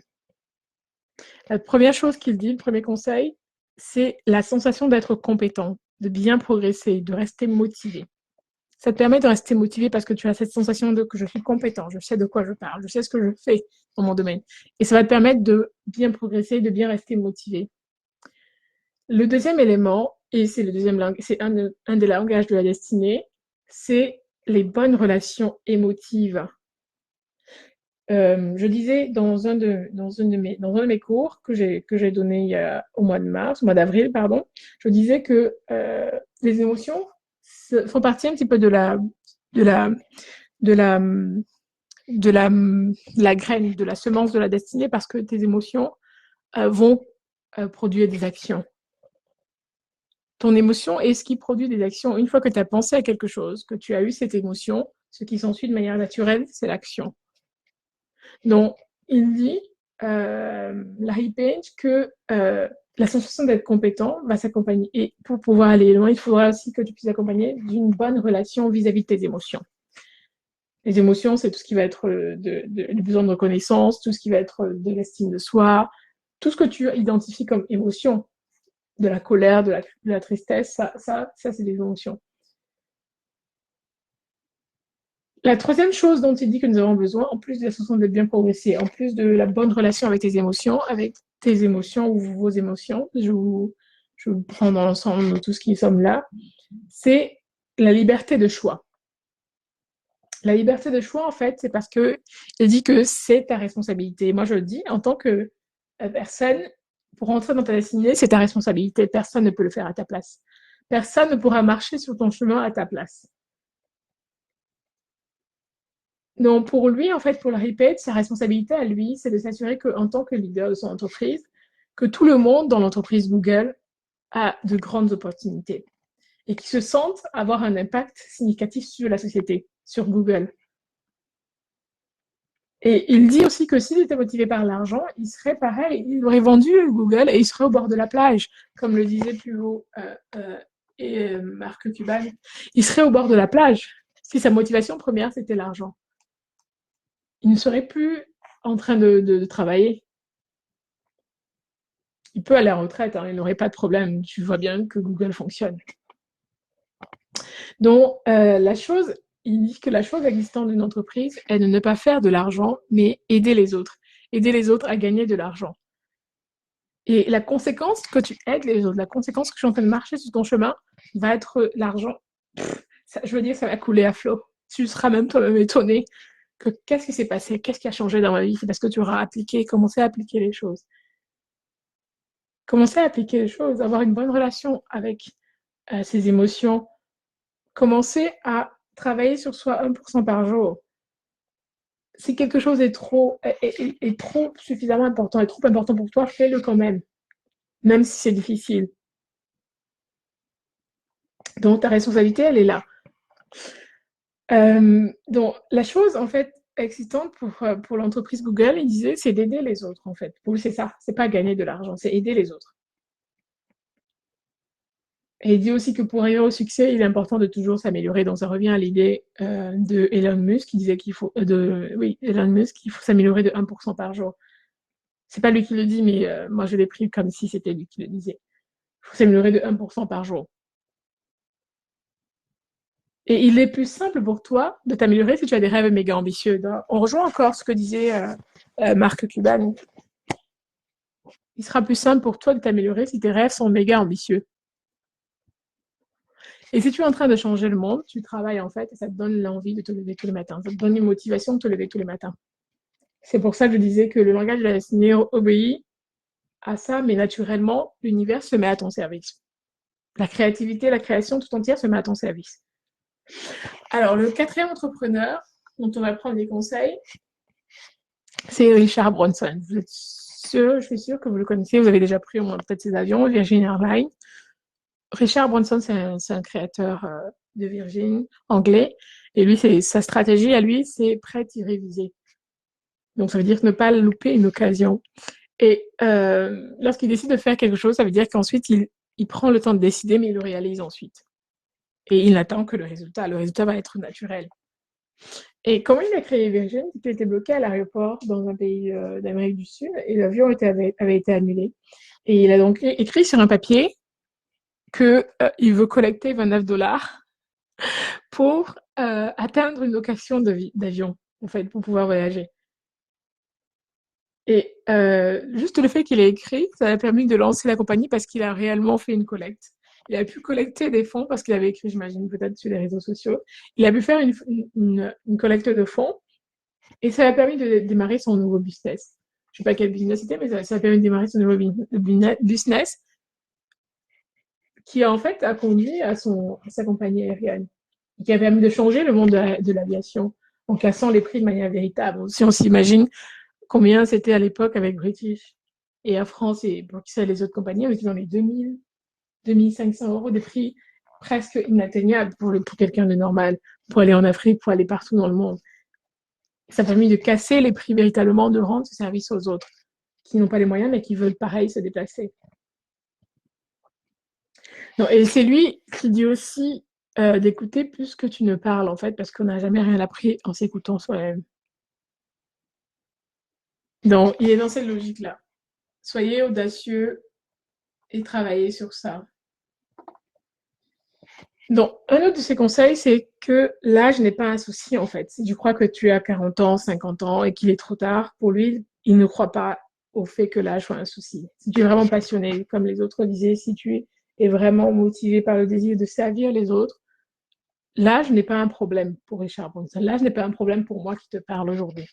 La première chose qu'il dit, le premier conseil, c'est la sensation d'être compétent, de bien progresser, de rester motivé. Ça te permet de rester motivé parce que tu as cette sensation de que je suis compétent, je sais de quoi je parle, je sais ce que je fais dans mon domaine. Et ça va te permettre de bien progresser, de bien rester motivé. Le deuxième élément, et c'est c'est un des langages de la destinée, c'est les bonnes relations émotives. Je disais dans un de mes cours que j'ai donné au mois d'avril, pardon, je disais que les émotions font partie un petit peu de la, de la, de la graine, de la semence de la destinée, parce que tes émotions vont produire des actions. Ton émotion est ce qui produit des actions. Une fois que tu as pensé à quelque chose, que tu as eu cette émotion, ce qui s'ensuit de manière naturelle, c'est l'action. Donc, il dit, Larry Page, que la sensation d'être compétent va s'accompagner. Et pour pouvoir aller loin, il faudra aussi que tu puisses accompagner d'une bonne relation vis-à-vis de tes émotions. Les émotions, c'est tout ce qui va être du besoin de reconnaissance, tout ce qui va être de l'estime de soi, tout ce que tu identifies comme émotion, de la colère, de la tristesse, ça c'est des émotions. La troisième chose dont il dit que nous avons besoin, en plus de la sensation d'être bien progressé, en plus de la bonne relation avec tes émotions ou vos émotions, je vous prends dans l'ensemble tout ce qui sommes là, c'est la liberté de choix. La liberté de choix, en fait, c'est parce que il dit que c'est ta responsabilité. Moi, je le dis, en tant que personne, pour rentrer dans ta destinée, c'est ta responsabilité. Personne ne peut le faire à ta place. Personne ne pourra marcher sur ton chemin à ta place. Donc, pour lui, en fait, pour le répète, sa responsabilité à lui, c'est de s'assurer qu'en tant que leader de son entreprise, que tout le monde dans l'entreprise Google a de grandes opportunités et qui se sentent avoir un impact significatif sur la société, sur Google. Et il dit aussi que s'il était motivé par l'argent, il serait pareil, il aurait vendu Google et il serait au bord de la plage, comme le disait plus haut Mark Cuban. Il serait au bord de la plage si sa motivation première, c'était l'argent. Il ne serait plus en train de travailler. Il peut aller en retraite, hein, il n'aurait pas de problème. Tu vois bien que Google fonctionne. Donc, il dit que la chose existante d'une entreprise est de ne pas faire de l'argent, mais aider les autres. Aider les autres à gagner de l'argent. Et la conséquence que tu aides les autres, la conséquence que je suis en train de marcher sur ton chemin, va être l'argent. Je veux dire, ça va couler à flot. Tu seras même toi-même étonné que qu'est-ce qui s'est passé, qu'est-ce qui a changé dans ma vie, c'est parce que tu auras commencé à appliquer les choses. Commencer à appliquer les choses, avoir une bonne relation avec ses émotions, commencer à travailler sur soi 1% par jour. Si quelque chose est trop suffisamment important, est trop important pour toi, fais-le quand même si c'est difficile. Donc, ta responsabilité, elle est là. Donc, la chose, en fait, excitante pour l'entreprise Google, il disait, c'est d'aider les autres, en fait. Pour lui, c'est ça. C'est pas gagner de l'argent, c'est aider les autres. Et il dit aussi que pour arriver au succès, il est important de toujours s'améliorer. Donc, ça revient à l'idée de Elon Musk qui disait qu'il faut, Elon Musk, qu'il faut s'améliorer de 1% par jour. C'est pas lui qui le dit, mais moi, je l'ai pris comme si c'était lui qui le disait. Il faut s'améliorer de 1% par jour. Et il est plus simple pour toi de t'améliorer si tu as des rêves méga ambitieux. On rejoint encore ce que disait Mark Cuban. Il sera plus simple pour toi de t'améliorer si tes rêves sont méga ambitieux. Et si tu es en train de changer le monde, tu travailles en fait et ça te donne l'envie de te lever tous les matins. Ça te donne une motivation de te lever tous les matins. C'est pour ça que je disais que le langage de la destinée obéit à ça, mais naturellement, l'univers se met à ton service. La créativité, la création tout entière se met à ton service. Alors, le quatrième entrepreneur dont on va prendre des conseils, c'est Richard Branson. Je suis sûre que vous le connaissez, vous avez déjà pris au moins peut-être ses avions, Virgin Airlines. Richard Branson, c'est un créateur de Virgin anglais. Et lui, sa stratégie à lui, c'est prêt y réviser. Donc, ça veut dire ne pas louper une occasion. Et lorsqu'il décide de faire quelque chose, ça veut dire qu'ensuite, il prend le temps de décider, mais il le réalise ensuite. Et il attend que le résultat va être naturel. Et comment il a créé Virgin? Il était bloqué à l'aéroport dans un pays d'Amérique du Sud et l'avion avait été annulé. Et il a donc écrit sur un papier qu'il veut collecter $29 pour atteindre une location d'avion, en fait, pour pouvoir voyager. Et juste le fait qu'il ait écrit, ça a permis de lancer la compagnie parce qu'il a réellement fait une collecte. Il a pu collecter des fonds parce qu'il avait écrit, j'imagine, peut-être sur les réseaux sociaux. Il a pu faire une collecte de fonds et ça a permis de démarrer son nouveau business. Je sais pas quel business c'était, mais ça a permis de démarrer son nouveau business qui en fait a conduit à sa compagnie aérienne, qui a permis de changer le monde de l'aviation en cassant les prix de manière véritable. Si on s'imagine combien c'était à l'époque avec British et Air France et pour qui ça les autres compagnies, on était dans les 2000, 2500 euros, des prix presque inatteignables pour quelqu'un de normal, pour aller en Afrique, pour aller partout dans le monde. Ça a permis de casser les prix véritablement, de rendre ce service aux autres qui n'ont pas les moyens mais qui veulent pareil se déplacer. Non, et c'est lui qui dit aussi d'écouter plus que tu ne parles, en fait, parce qu'on n'a jamais rien appris en s'écoutant soi-même. Donc, il est dans cette logique-là. Soyez audacieux et travaillez sur ça. Donc, un autre de ses conseils, c'est que l'âge n'est pas un souci, en fait. Si tu crois que tu as 40 ans, 50 ans et qu'il est trop tard, pour lui, il ne croit pas au fait que l'âge soit un souci. Si tu es vraiment passionné, comme les autres disaient, si tu es vraiment motivé par le désir de servir les autres, l'âge n'est pas un problème pour Richard Branson. L'âge n'est pas un problème pour moi qui te parle aujourd'hui.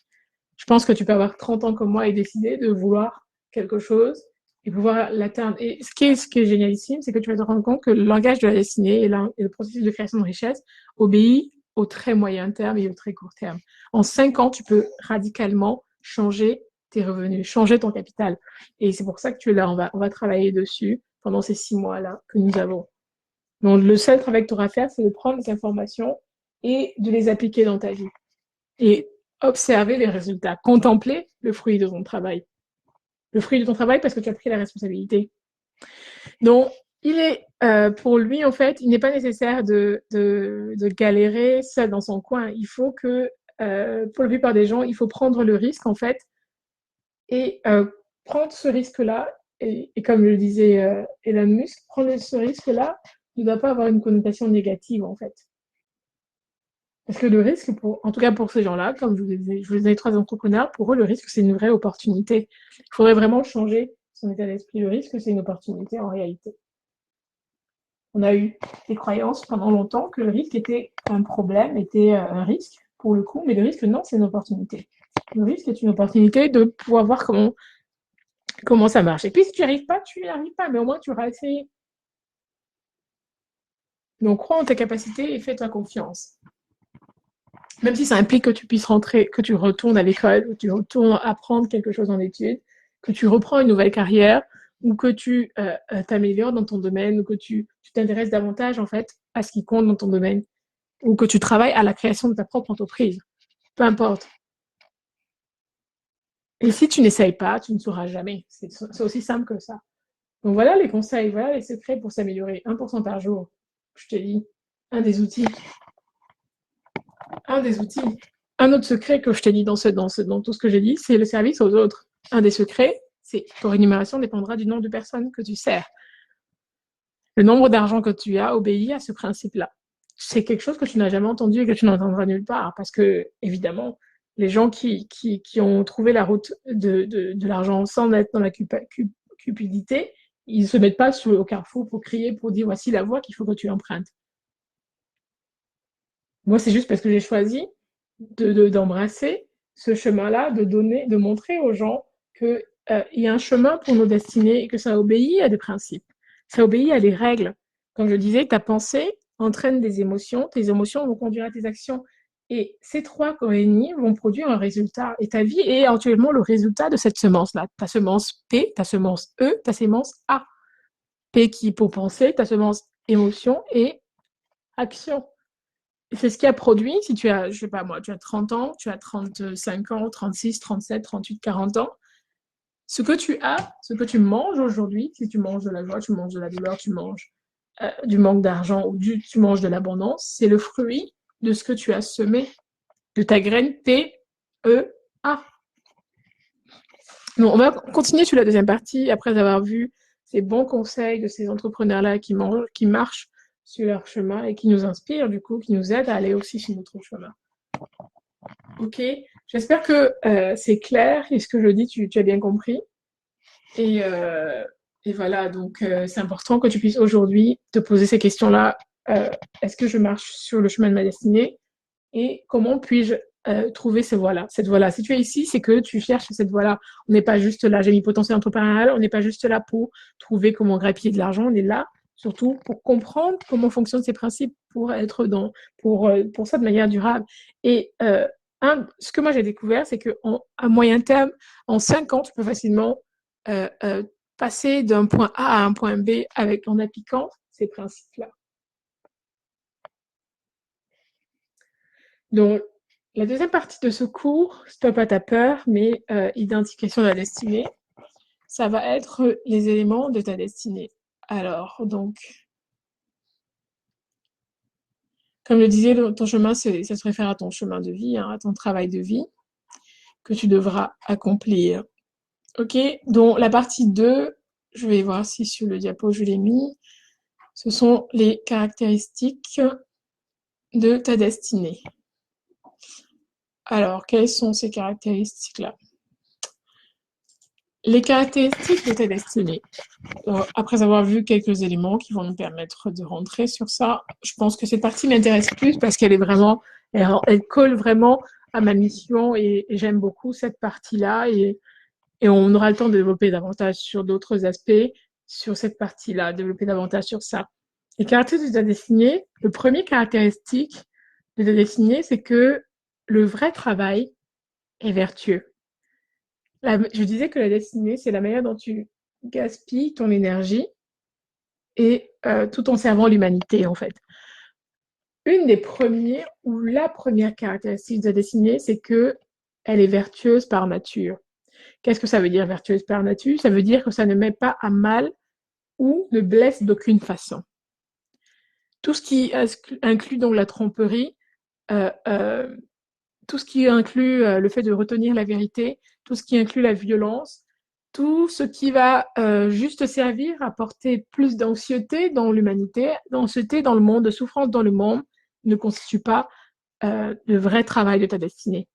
Je pense que tu peux avoir 30 ans comme moi et décider de vouloir quelque chose et pouvoir l'atteindre. Et ce qui est génialissime, c'est que tu vas te rendre compte que le langage de la destinée et le processus de création de richesse obéit au très moyen terme et au très court terme. En 5 ans, tu peux radicalement changer tes revenus, changer ton capital. Et c'est pour ça que tu es là. On va travailler dessus pendant ces 6 mois-là que nous avons. Donc, le seul travail que tu auras à faire, c'est de prendre les informations et de les appliquer dans ta vie. Et observer les résultats, contempler le fruit de ton travail. Le fruit de ton travail parce que tu as pris la responsabilité. Donc, pour lui, en fait, il n'est pas nécessaire de galérer seul dans son coin. Il faut que, pour la plupart des gens, il faut prendre le risque, en fait, et prendre ce risque-là, et comme le disait Elon Musk, prendre ce risque-là ne doit pas avoir une connotation négative, en fait. Parce que le risque, en tout cas pour ces gens-là, comme je vous ai 3 entrepreneurs, pour eux, le risque, c'est une vraie opportunité. Il faudrait vraiment changer son état d'esprit. Le risque, c'est une opportunité en réalité. On a eu des croyances pendant longtemps que le risque était un problème, était un risque pour le coup, mais le risque, non, c'est une opportunité. Le risque est une opportunité de pouvoir voir comment ça marche. Et puis, si tu n'y arrives pas, tu n'y arrives pas, mais au moins, tu auras essayé. Donc, crois en tes capacités et fais-toi confiance. Même si ça implique que tu puisses rentrer, que tu retournes à l'école, que tu retournes apprendre quelque chose en études, que tu reprends une nouvelle carrière, ou que tu t'améliores dans ton domaine, ou que tu t'intéresses davantage en fait à ce qui compte dans ton domaine, ou que tu travailles à la création de ta propre entreprise. Peu importe. Et si tu n'essayes pas, tu ne sauras jamais. C'est aussi simple que ça. Donc voilà les conseils, voilà les secrets pour s'améliorer. 1% par jour, je te dis, un des outils. Un des outils. Un autre secret que je t'ai dit dans tout ce que j'ai dit, c'est le service aux autres. Un des secrets, c'est ton rémunération dépendra du nombre de personnes que tu sers. Le nombre d'argent que tu as obéit à ce principe-là. C'est quelque chose que tu n'as jamais entendu et que tu n'entendras nulle part parce que, évidemment, les gens qui ont trouvé la route de l'argent sans être dans la cupidité, ils ne se mettent pas au carrefour pour crier, pour dire voici la voie qu'il faut que tu empruntes. Moi, c'est juste parce que j'ai choisi d'embrasser ce chemin-là, de montrer aux gens qu'il y a un chemin pour nos destinées et que ça obéit à des principes, ça obéit à des règles. Comme je disais, ta pensée entraîne des émotions, tes émotions vont conduire à tes actions. Et ces 3 réunis vont produire un résultat. Et ta vie est éventuellement le résultat de cette semence-là. Ta semence P, ta semence E, ta semence A. P qui pour penser, ta semence émotion et action. C'est ce qui a produit, si tu as, je sais pas moi, tu as 30 ans, tu as 35 ans, 36, 37, 38, 40 ans, ce que tu as, ce que tu manges aujourd'hui, si tu manges de la joie, tu manges de la douleur, tu manges du manque d'argent ou tu manges de l'abondance, c'est le fruit de ce que tu as semé, de ta graine T-E-A. Bon, on va continuer sur la deuxième partie après avoir vu ces bons conseils de ces entrepreneurs-là qui marchent sur leur chemin et qui nous inspirent, du coup, qui nous aident à aller aussi sur notre chemin. Ok, j'espère que c'est clair et ce que je dis, tu as bien compris. Et, euh, et voilà, donc c'est important que tu puisses aujourd'hui te poser ces questions-là. Est-ce que je marche sur le chemin de ma destinée? Et comment puis-je trouver cette voie-là? Si tu es ici, c'est que tu cherches cette voie-là. On n'est pas juste là, j'ai mis potentiel entrepreneurial, on n'est pas juste là pour trouver comment grappiller de l'argent, on est là surtout pour comprendre comment fonctionnent ces principes pour être pour ça de manière durable. Et ce que moi j'ai découvert, c'est qu'à moyen terme, en 5 ans, tu peux facilement euh, euh, passer d'un point A à un point B en appliquant ces principes-là. Donc, la deuxième partie de ce cours, Stop à ta peur, mais identification de la destinée, ça va être les éléments de ta destinée. Alors, donc, comme je disais, ton chemin, ça se réfère à ton chemin de vie, hein, à ton travail de vie que tu devras accomplir. Ok, donc la partie 2, je vais voir si sur le diapo je l'ai mis, ce sont les caractéristiques de ta destinée. Alors, quelles sont ces caractéristiques-là? Les caractéristiques de ta destinée. Après avoir vu quelques éléments qui vont nous permettre de rentrer sur ça, je pense que cette partie m'intéresse plus parce qu'elle est vraiment, elle colle vraiment à ma mission et j'aime beaucoup cette partie-là et on aura le temps de développer davantage sur d'autres aspects sur cette partie-là, développer davantage sur ça. Les caractéristiques de ta destinée, le premier caractéristique de ta destinée, c'est que le vrai travail est vertueux. Je disais que la destinée, c'est la manière dont tu gaspilles ton énergie et tout en servant l'humanité, en fait. Une des premières ou la première caractéristique de la destinée, c'est que elle est vertueuse par nature. Qu'est-ce que ça veut dire vertueuse par nature? Ça veut dire que ça ne met pas à mal ou ne blesse d'aucune façon. Tout ce qui inclut donc la tromperie, euh, euh, tout ce qui inclut le fait de retenir la vérité, tout ce qui inclut la violence, tout ce qui va juste servir à porter plus d'anxiété dans l'humanité, d'anxiété dans le monde, de souffrance dans le monde, ne constitue pas le vrai travail de ta destinée.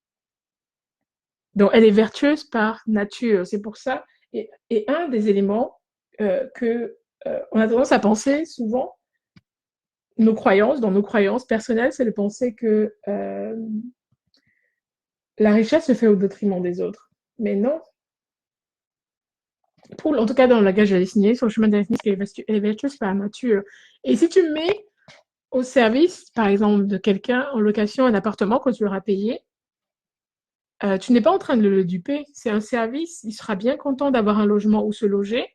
Donc, elle est vertueuse par nature. C'est pour ça. Et un des éléments que on a tendance à penser souvent, dans nos croyances personnelles, c'est de penser que la richesse se fait au détriment des autres. Mais non. En tout cas, dans le langage de la destinée, sur le chemin de la destinée, elle est vertueuse par nature. Et si tu mets au service, par exemple, de quelqu'un en location un appartement que tu auras payé, tu n'es pas en train de le duper. C'est un service. Il sera bien content d'avoir un logement où se loger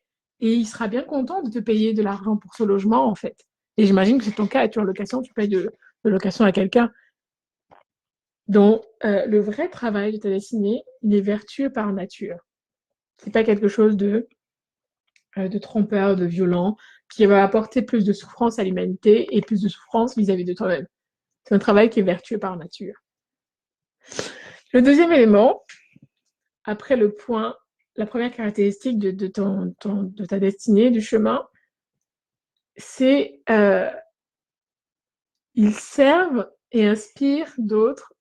et il sera bien content de te payer de l'argent pour ce logement, en fait. Et j'imagine que c'est ton cas. Tu es en location, tu payes de location à quelqu'un. Donc, le vrai travail de ta destinée, il est vertueux par nature. C'est pas quelque chose de trompeur, de violent, qui va apporter plus de souffrance à l'humanité et plus de souffrance vis-à-vis de toi-même. C'est un travail qui est vertueux par nature. Le deuxième élément, après la première caractéristique de ta destinée, du chemin, c'est ils servent et inspirent d'autres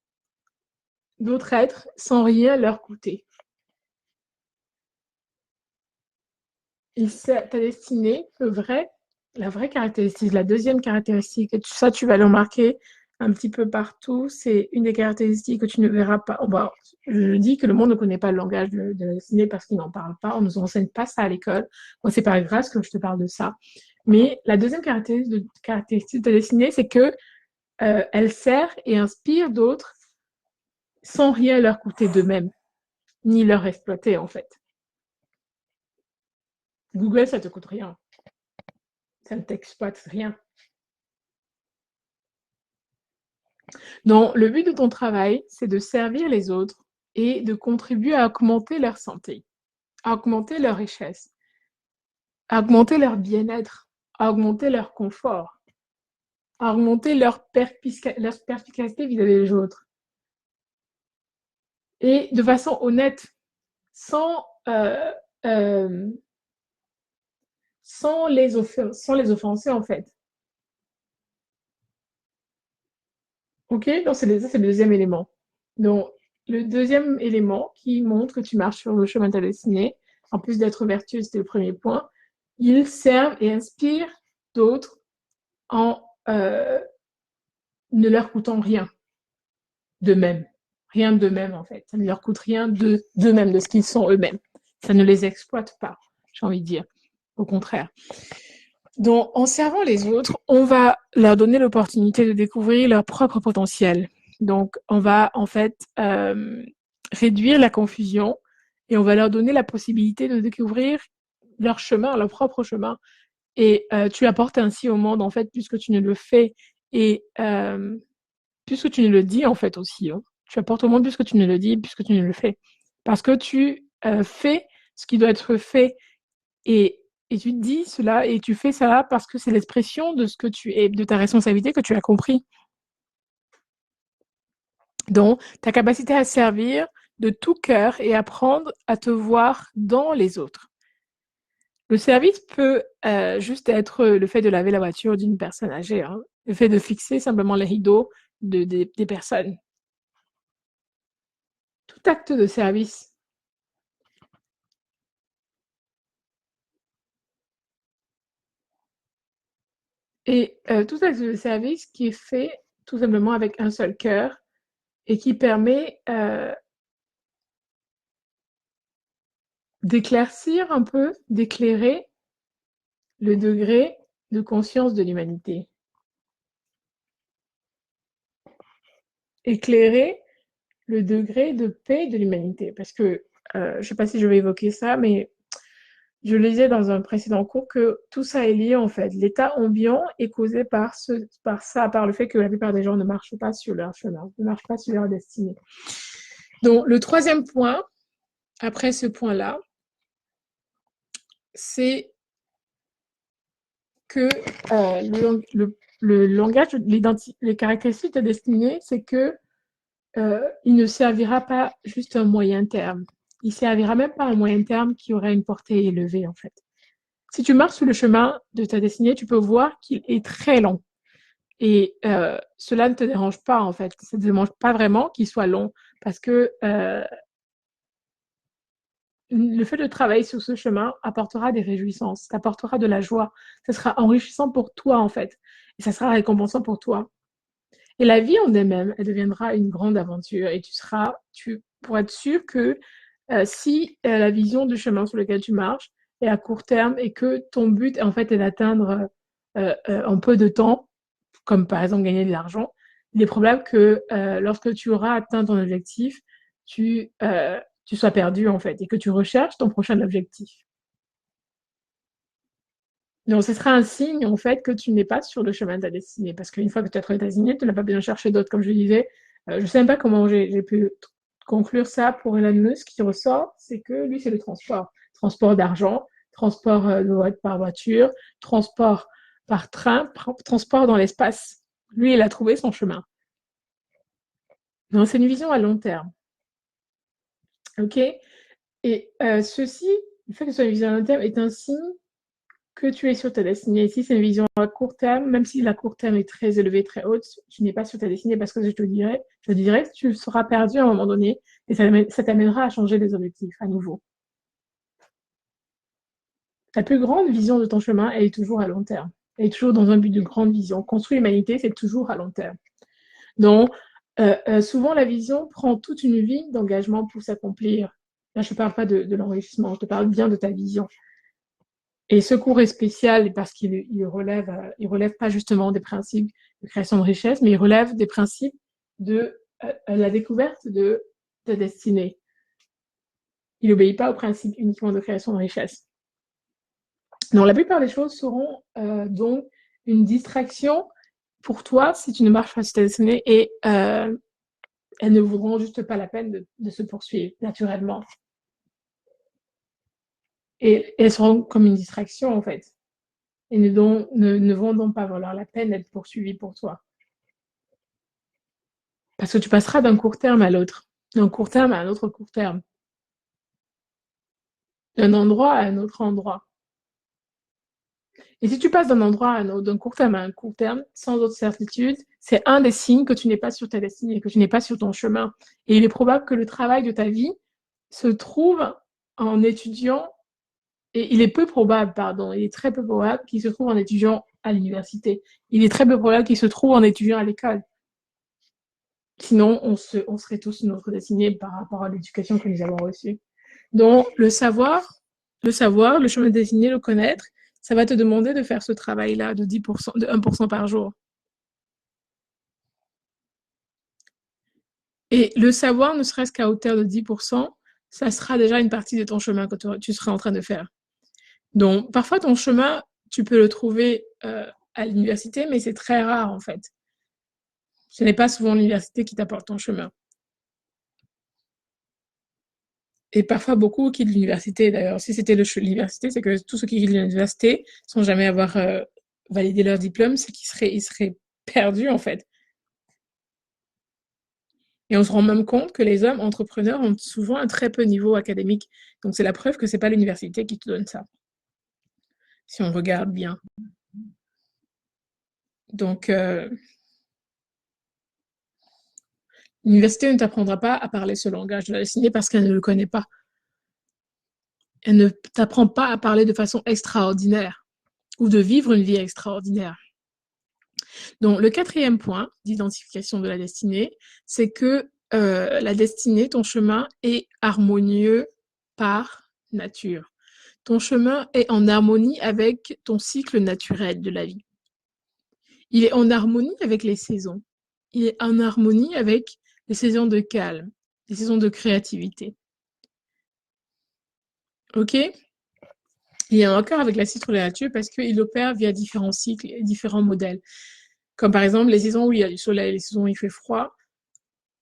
êtres sans rien leur coûter. Ta destinée, la vraie caractéristique, la deuxième caractéristique, et ça tu vas le remarquer un petit peu partout, c'est une des caractéristiques que tu ne verras pas. Bon, je dis que le monde ne connaît pas le langage de la destinée parce qu'il n'en parle pas, on ne nous enseigne pas ça à l'école. Moi, c'est pas grave que je te parle de ça. Mais la deuxième caractéristique de la destinée, c'est que elle sert et inspire d'autres sans rien leur coûter d'eux-mêmes, ni leur exploiter en fait. Google, ça te coûte rien. Ça ne t'exploite rien. Donc, le but de ton travail, c'est de servir les autres et de contribuer à augmenter leur santé, à augmenter leur richesse, à augmenter leur bien-être, à augmenter leur confort, à augmenter leur perspicacité vis-à-vis des autres. Et de façon honnête, sans, euh, euh, sans les offenser en fait. Ok, donc ça, c'est le deuxième élément. Donc, le deuxième élément qui montre que tu marches sur le chemin de ta destinée, en plus d'être vertueux, c'était le premier point, ils servent et inspirent d'autres en ne leur coûtant rien d'eux-mêmes. Rien d'eux-mêmes, en fait. Ça ne leur coûte rien d'eux-mêmes, de ce qu'ils sont eux-mêmes. Ça ne les exploite pas, j'ai envie de dire. Au contraire. Donc, en servant les autres, on va leur donner l'opportunité de découvrir leur propre potentiel. Donc, on va en fait réduire la confusion et on va leur donner la possibilité de découvrir leur chemin, leur propre chemin. Et tu apportes ainsi au monde, en fait, puisque tu ne le fais et puisque tu ne le dis, en fait, aussi. Hein. Tu apportes au monde puisque tu ne le dis, puisque tu ne le fais. Parce que tu fais ce qui doit être fait et, et tu te dis cela et tu fais ça parce que c'est l'expression de ce que tu es, de ta responsabilité que tu as compris. Donc, ta capacité à servir de tout cœur et apprendre à te voir dans les autres. Le service peut juste être le fait de laver la voiture d'une personne âgée, hein, le fait de fixer simplement les rideaux des personnes. Tout acte de service. Et tout acte de service qui est fait tout simplement avec un seul cœur et qui permet d'éclaircir un peu, d'éclairer le degré de conscience de l'humanité. Éclairer le degré de paix de l'humanité. Parce que, je ne sais pas si je vais évoquer ça, mais je lisais dans un précédent cours que tout ça est lié en fait. L'état ambiant est causé par ça, par le fait que la plupart des gens ne marchent pas sur leur chemin, ne marchent pas sur leur destinée. Donc, le troisième point, après ce point-là, c'est que le langage, les caractéristiques de destinée, c'est que il ne servira pas juste un moyen terme. Il servira même pas un moyen terme qui aurait une portée élevée, en fait. Si tu marches sur le chemin de ta destinée, tu peux voir qu'il est très long. Et cela ne te dérange pas, en fait. Ça ne te dérange pas vraiment qu'il soit long parce que le fait de travailler sur ce chemin apportera des réjouissances, apportera de la joie. Ça sera enrichissant pour toi, en fait. Et ça sera récompensant pour toi. Et la vie en elle-même, elle deviendra une grande aventure et tu pourras être sûr que si la vision du chemin sur lequel tu marches est à court terme et que ton but en fait est d'atteindre en peu de temps, comme par exemple gagner de l'argent, il est probable que lorsque tu auras atteint ton objectif, tu sois perdu en fait et que tu recherches ton prochain objectif. Donc, ce sera un signe, en fait, que tu n'es pas sur le chemin de ta destinée. Parce qu'une fois que tu as trouvé ta destinée, tu n'as pas besoin de chercher d'autres, comme je disais. Je ne sais même pas comment j'ai pu conclure ça pour Elon Musk. Ce qui ressort, c'est que lui, c'est le transport. Transport d'argent, transport par voiture, transport par train, transport dans l'espace. Lui, il a trouvé son chemin. Donc, c'est une vision à long terme. OK? Et ceci, le fait que ce soit une vision à long terme, est un signe que tu es sur ta destinée. Ici, c'est une vision à court terme, même si la court terme est très élevée, très haute, tu n'es pas sur ta destinée parce que je dirais que tu seras perdu à un moment donné et ça t'amènera à changer les objectifs à nouveau. La plus grande vision de ton chemin, elle est toujours à long terme. Elle est toujours dans un but de grande vision. Construire l'humanité, c'est toujours à long terme. Donc, souvent, la vision prend toute une vie d'engagement pour s'accomplir. Là, je ne parle pas de l'enrichissement, je te parle bien de ta vision. Et ce cours est spécial parce qu'il relève pas justement des principes de création de richesse, mais il relève des principes de la découverte de ta destinée. Il n'obéit pas aux principes uniquement de création de richesse. Donc la plupart des choses seront donc une distraction pour toi si tu ne marches pas sur ta destinée et elles ne vaudront juste pas la peine de se poursuivre naturellement. Et elles seront comme une distraction en fait. Et ne vont donc pas valoir la peine d'être poursuivies pour toi. Parce que tu passeras d'un court terme à l'autre, d'un court terme à un autre court terme, d'un endroit à un autre endroit. Et si tu passes d'un endroit à un autre, d'un court terme à un court terme, sans autre certitude, c'est un des signes que tu n'es pas sur ta destinée, que tu n'es pas sur ton chemin. Et il est probable que le travail de ta vie se trouve en étudiant, et il est peu probable, pardon, il est très peu probable qu'il se trouve en étudiant à l'université. Il est très peu probable qu'il se trouve en étudiant à l'école. Sinon, on serait tous notre destinée par rapport à l'éducation que nous avons reçue. Donc, le chemin destiné, le connaître, ça va te demander de faire ce travail-là de 10%, de 1% par jour. Et le savoir, ne serait-ce qu'à hauteur de 10%, ça sera déjà une partie de ton chemin que tu seras en train de faire. Donc, parfois, ton chemin, tu peux le trouver à l'université, mais c'est très rare, en fait. Ce n'est pas souvent l'université qui t'apporte ton chemin. Et parfois, beaucoup quittent l'université. D'ailleurs, si c'était l'université, c'est que tous ceux qui quittent l'université, sans jamais avoir validé leur diplôme, c'est ils seraient perdus, en fait. Et on se rend même compte que les hommes entrepreneurs ont souvent un très peu niveau académique. Donc, c'est la preuve que c'est pas l'université qui te donne ça, si on regarde bien. Donc, l'université ne t'apprendra pas à parler ce langage de la destinée parce qu'elle ne le connaît pas. Elle ne t'apprend pas à parler de façon extraordinaire ou de vivre une vie extraordinaire. Donc, le quatrième point d'identification de la destinée, c'est que la destinée, ton chemin, est harmonieux par nature. Ton chemin est en harmonie avec ton cycle naturel de la vie. Il est en harmonie avec les saisons. Il est en harmonie avec les saisons de calme, les saisons de créativité. Ok? Il est en accord avec la cycle de la nature parce qu'il opère via différents cycles et différents modèles. Comme par exemple les saisons où il y a du soleil, les saisons où il fait froid,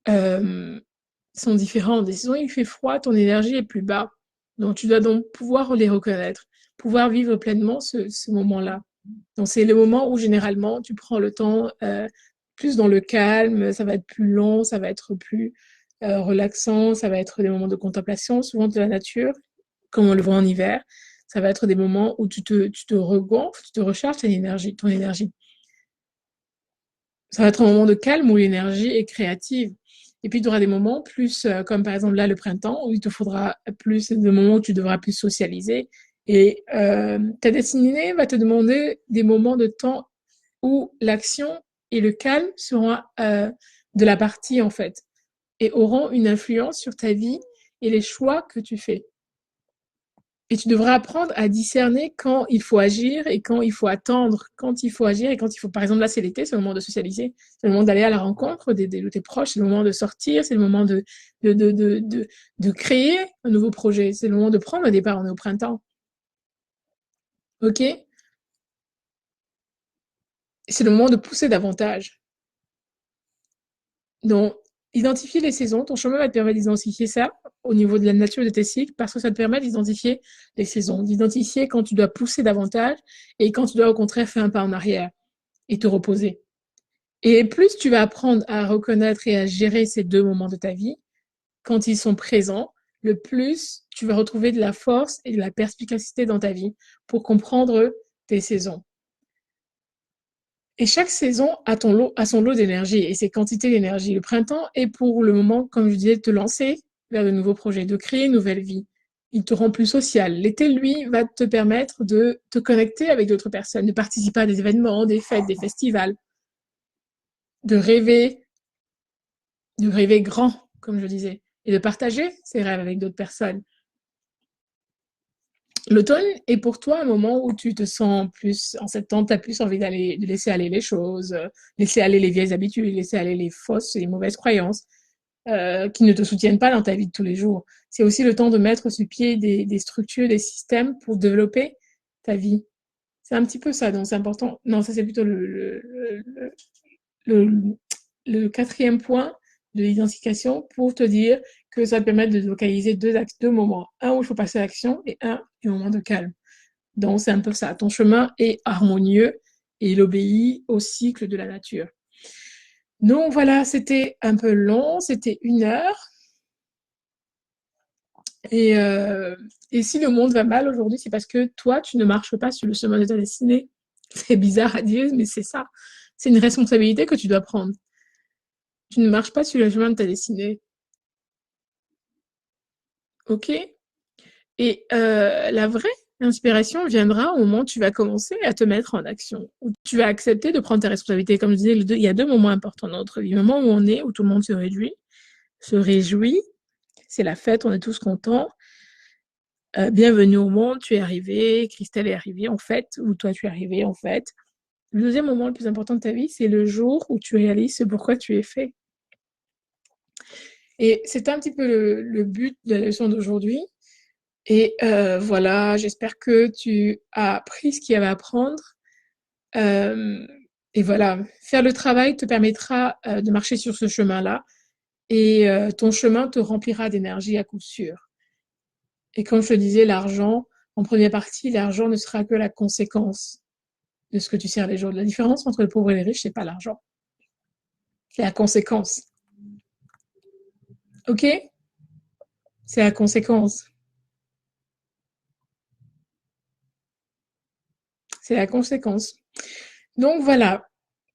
sont différentes. Des saisons où il fait froid, ton énergie est plus bas. Donc tu dois donc pouvoir les reconnaître, pouvoir vivre pleinement ce moment-là. Donc c'est le moment où généralement tu prends le temps plus dans le calme, ça va être plus long, ça va être plus relaxant, ça va être des moments de contemplation, souvent de la nature, comme on le voit en hiver. Ça va être des moments où tu te regonfles, tu te recharges ton énergie. Ça va être un moment de calme où l'énergie est créative. Et puis, tu auras des moments plus, comme par exemple là, le printemps, où il te faudra plus, des moments où tu devras plus socialiser. Et ta destinée va te demander des moments de temps où l'action et le calme seront de la partie, en fait, et auront une influence sur ta vie et les choix que tu fais. Et tu devras apprendre à discerner quand il faut agir et quand il faut attendre, quand il faut agir et quand il faut. Par exemple, là, c'est l'été, c'est le moment de socialiser, c'est le moment d'aller à la rencontre de tes proches, c'est le moment de sortir, c'est le moment de créer un nouveau projet, c'est le moment de prendre un départ. On est au printemps. OK? C'est le moment de pousser davantage. Donc, identifier les saisons, ton chemin va te permettre d'identifier ça au niveau de la nature de tes cycles parce que ça te permet d'identifier les saisons, d'identifier quand tu dois pousser davantage et quand tu dois au contraire faire un pas en arrière et te reposer. Et plus tu vas apprendre à reconnaître et à gérer ces deux moments de ta vie, quand ils sont présents, le plus tu vas retrouver de la force et de la perspicacité dans ta vie pour comprendre tes saisons. Et chaque saison a son lot d'énergie et ses quantités d'énergie. Le printemps est pour le moment, comme je disais, de te lancer vers de nouveaux projets, de créer une nouvelle vie. Il te rend plus social. L'été, lui, va te permettre de te connecter avec d'autres personnes, de participer à des événements, des fêtes, des festivals, de rêver, de rêver grand, comme je disais, et de partager ses rêves avec d'autres personnes. L'automne est pour toi un moment où tu te sens plus, en septembre, tu as plus envie de laisser aller les choses, laisser aller les vieilles habitudes, laisser aller les fausses et les mauvaises croyances qui ne te soutiennent pas dans ta vie de tous les jours. C'est aussi le temps de mettre sur pied des structures, des systèmes pour développer ta vie. C'est un petit peu ça, donc c'est important. Non, ça c'est plutôt le, le quatrième point de l'identification pour te dire que ça te permet de localiser deux moments. Un où il faut passer à l'action et un moment de calme. Donc, c'est un peu ça. Ton chemin est harmonieux et il obéit au cycle de la nature. Donc, voilà, c'était un peu long, c'était 1 heure. Et, euh, et si le monde va mal aujourd'hui, c'est parce que toi, tu ne marches pas sur le chemin de ta destinée. C'est bizarre à dire, mais c'est ça. C'est une responsabilité que tu dois prendre. Tu ne marches pas sur le chemin de ta destinée. OK? Et la vraie inspiration viendra au moment où tu vas commencer à te mettre en action, où tu vas accepter de prendre tes responsabilités. Comme je disais, il y a deux moments importants dans notre vie. Le moment où on est, où tout le monde se réjouit, c'est la fête, on est tous contents. Bienvenue au monde, tu es arrivé, Christelle est arrivée en fait, ou toi tu es arrivé en fait. Le deuxième moment le plus important de ta vie, c'est le jour où tu réalises ce pourquoi tu es fait. Et c'est un petit peu le but de la leçon d'aujourd'hui. Et voilà, j'espère que tu as appris ce qu'il y avait à apprendre. Euh, et voilà, faire le travail te permettra de marcher sur ce chemin-là. Et ton chemin te remplira d'énergie à coup sûr. Et comme je te disais, l'argent, en première partie, l'argent ne sera que la conséquence de ce que tu sers les autres. La différence entre les pauvres et les riches, c'est pas l'argent, c'est la conséquence. Ok? C'est la conséquence. C'est la conséquence. Donc voilà,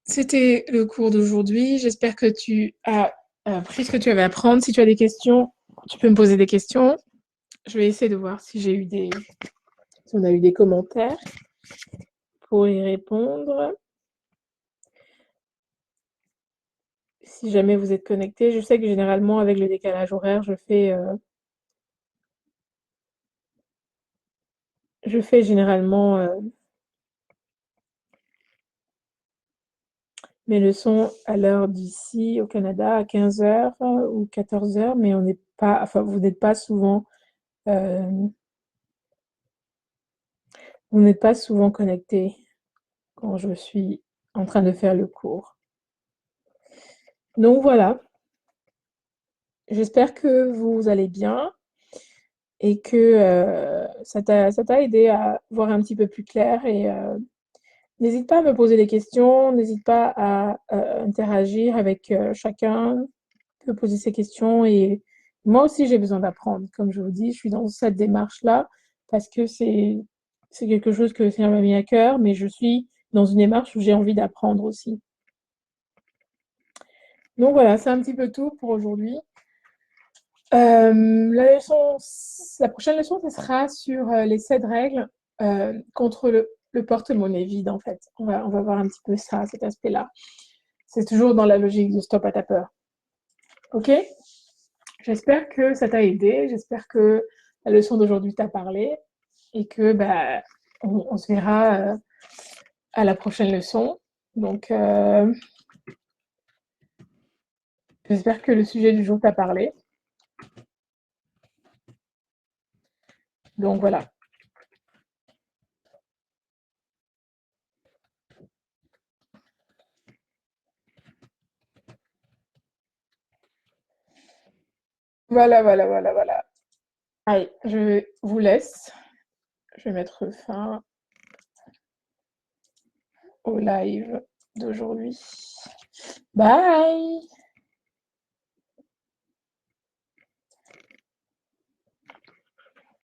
c'était le cours d'aujourd'hui. J'espère que tu as appris ce que tu avais à apprendre. Si tu as des questions, tu peux me poser des questions. Je vais essayer de voir si si on a eu des commentaires pour y répondre. Si jamais vous êtes connecté, je sais que généralement avec le décalage horaire, je fais généralement mes leçons à l'heure d'ici au Canada à 15 heures ou 14 heures, mais on n'est pas, enfin euh, vous n'êtes pas souvent connecté quand je suis en train de faire le cours. Donc voilà, j'espère que vous allez bien et que ça t'a aidé à voir un petit peu plus clair et n'hésite pas à me poser des questions, n'hésite pas à interagir avec chacun, peut poser ses questions et moi aussi j'ai besoin d'apprendre. Comme je vous dis, je suis dans cette démarche-là parce que c'est quelque chose que le Seigneur m'a mis à cœur, mais je suis dans une démarche où j'ai envie d'apprendre aussi. Donc voilà, c'est un petit peu tout pour aujourd'hui. La prochaine leçon, ce sera sur les 7 règles contre le porte-monnaie vide, en fait. On va voir un petit peu ça, cet aspect-là. C'est toujours dans la logique de stop à ta peur. Ok? J'espère que ça t'a aidé. J'espère que la leçon d'aujourd'hui t'a parlé et que bah, on se verra à la prochaine leçon. Donc, j'espère que le sujet du jour t'a parlé. Donc voilà. Voilà. Allez, je vous laisse. Je vais mettre fin au live d'aujourd'hui. Bye!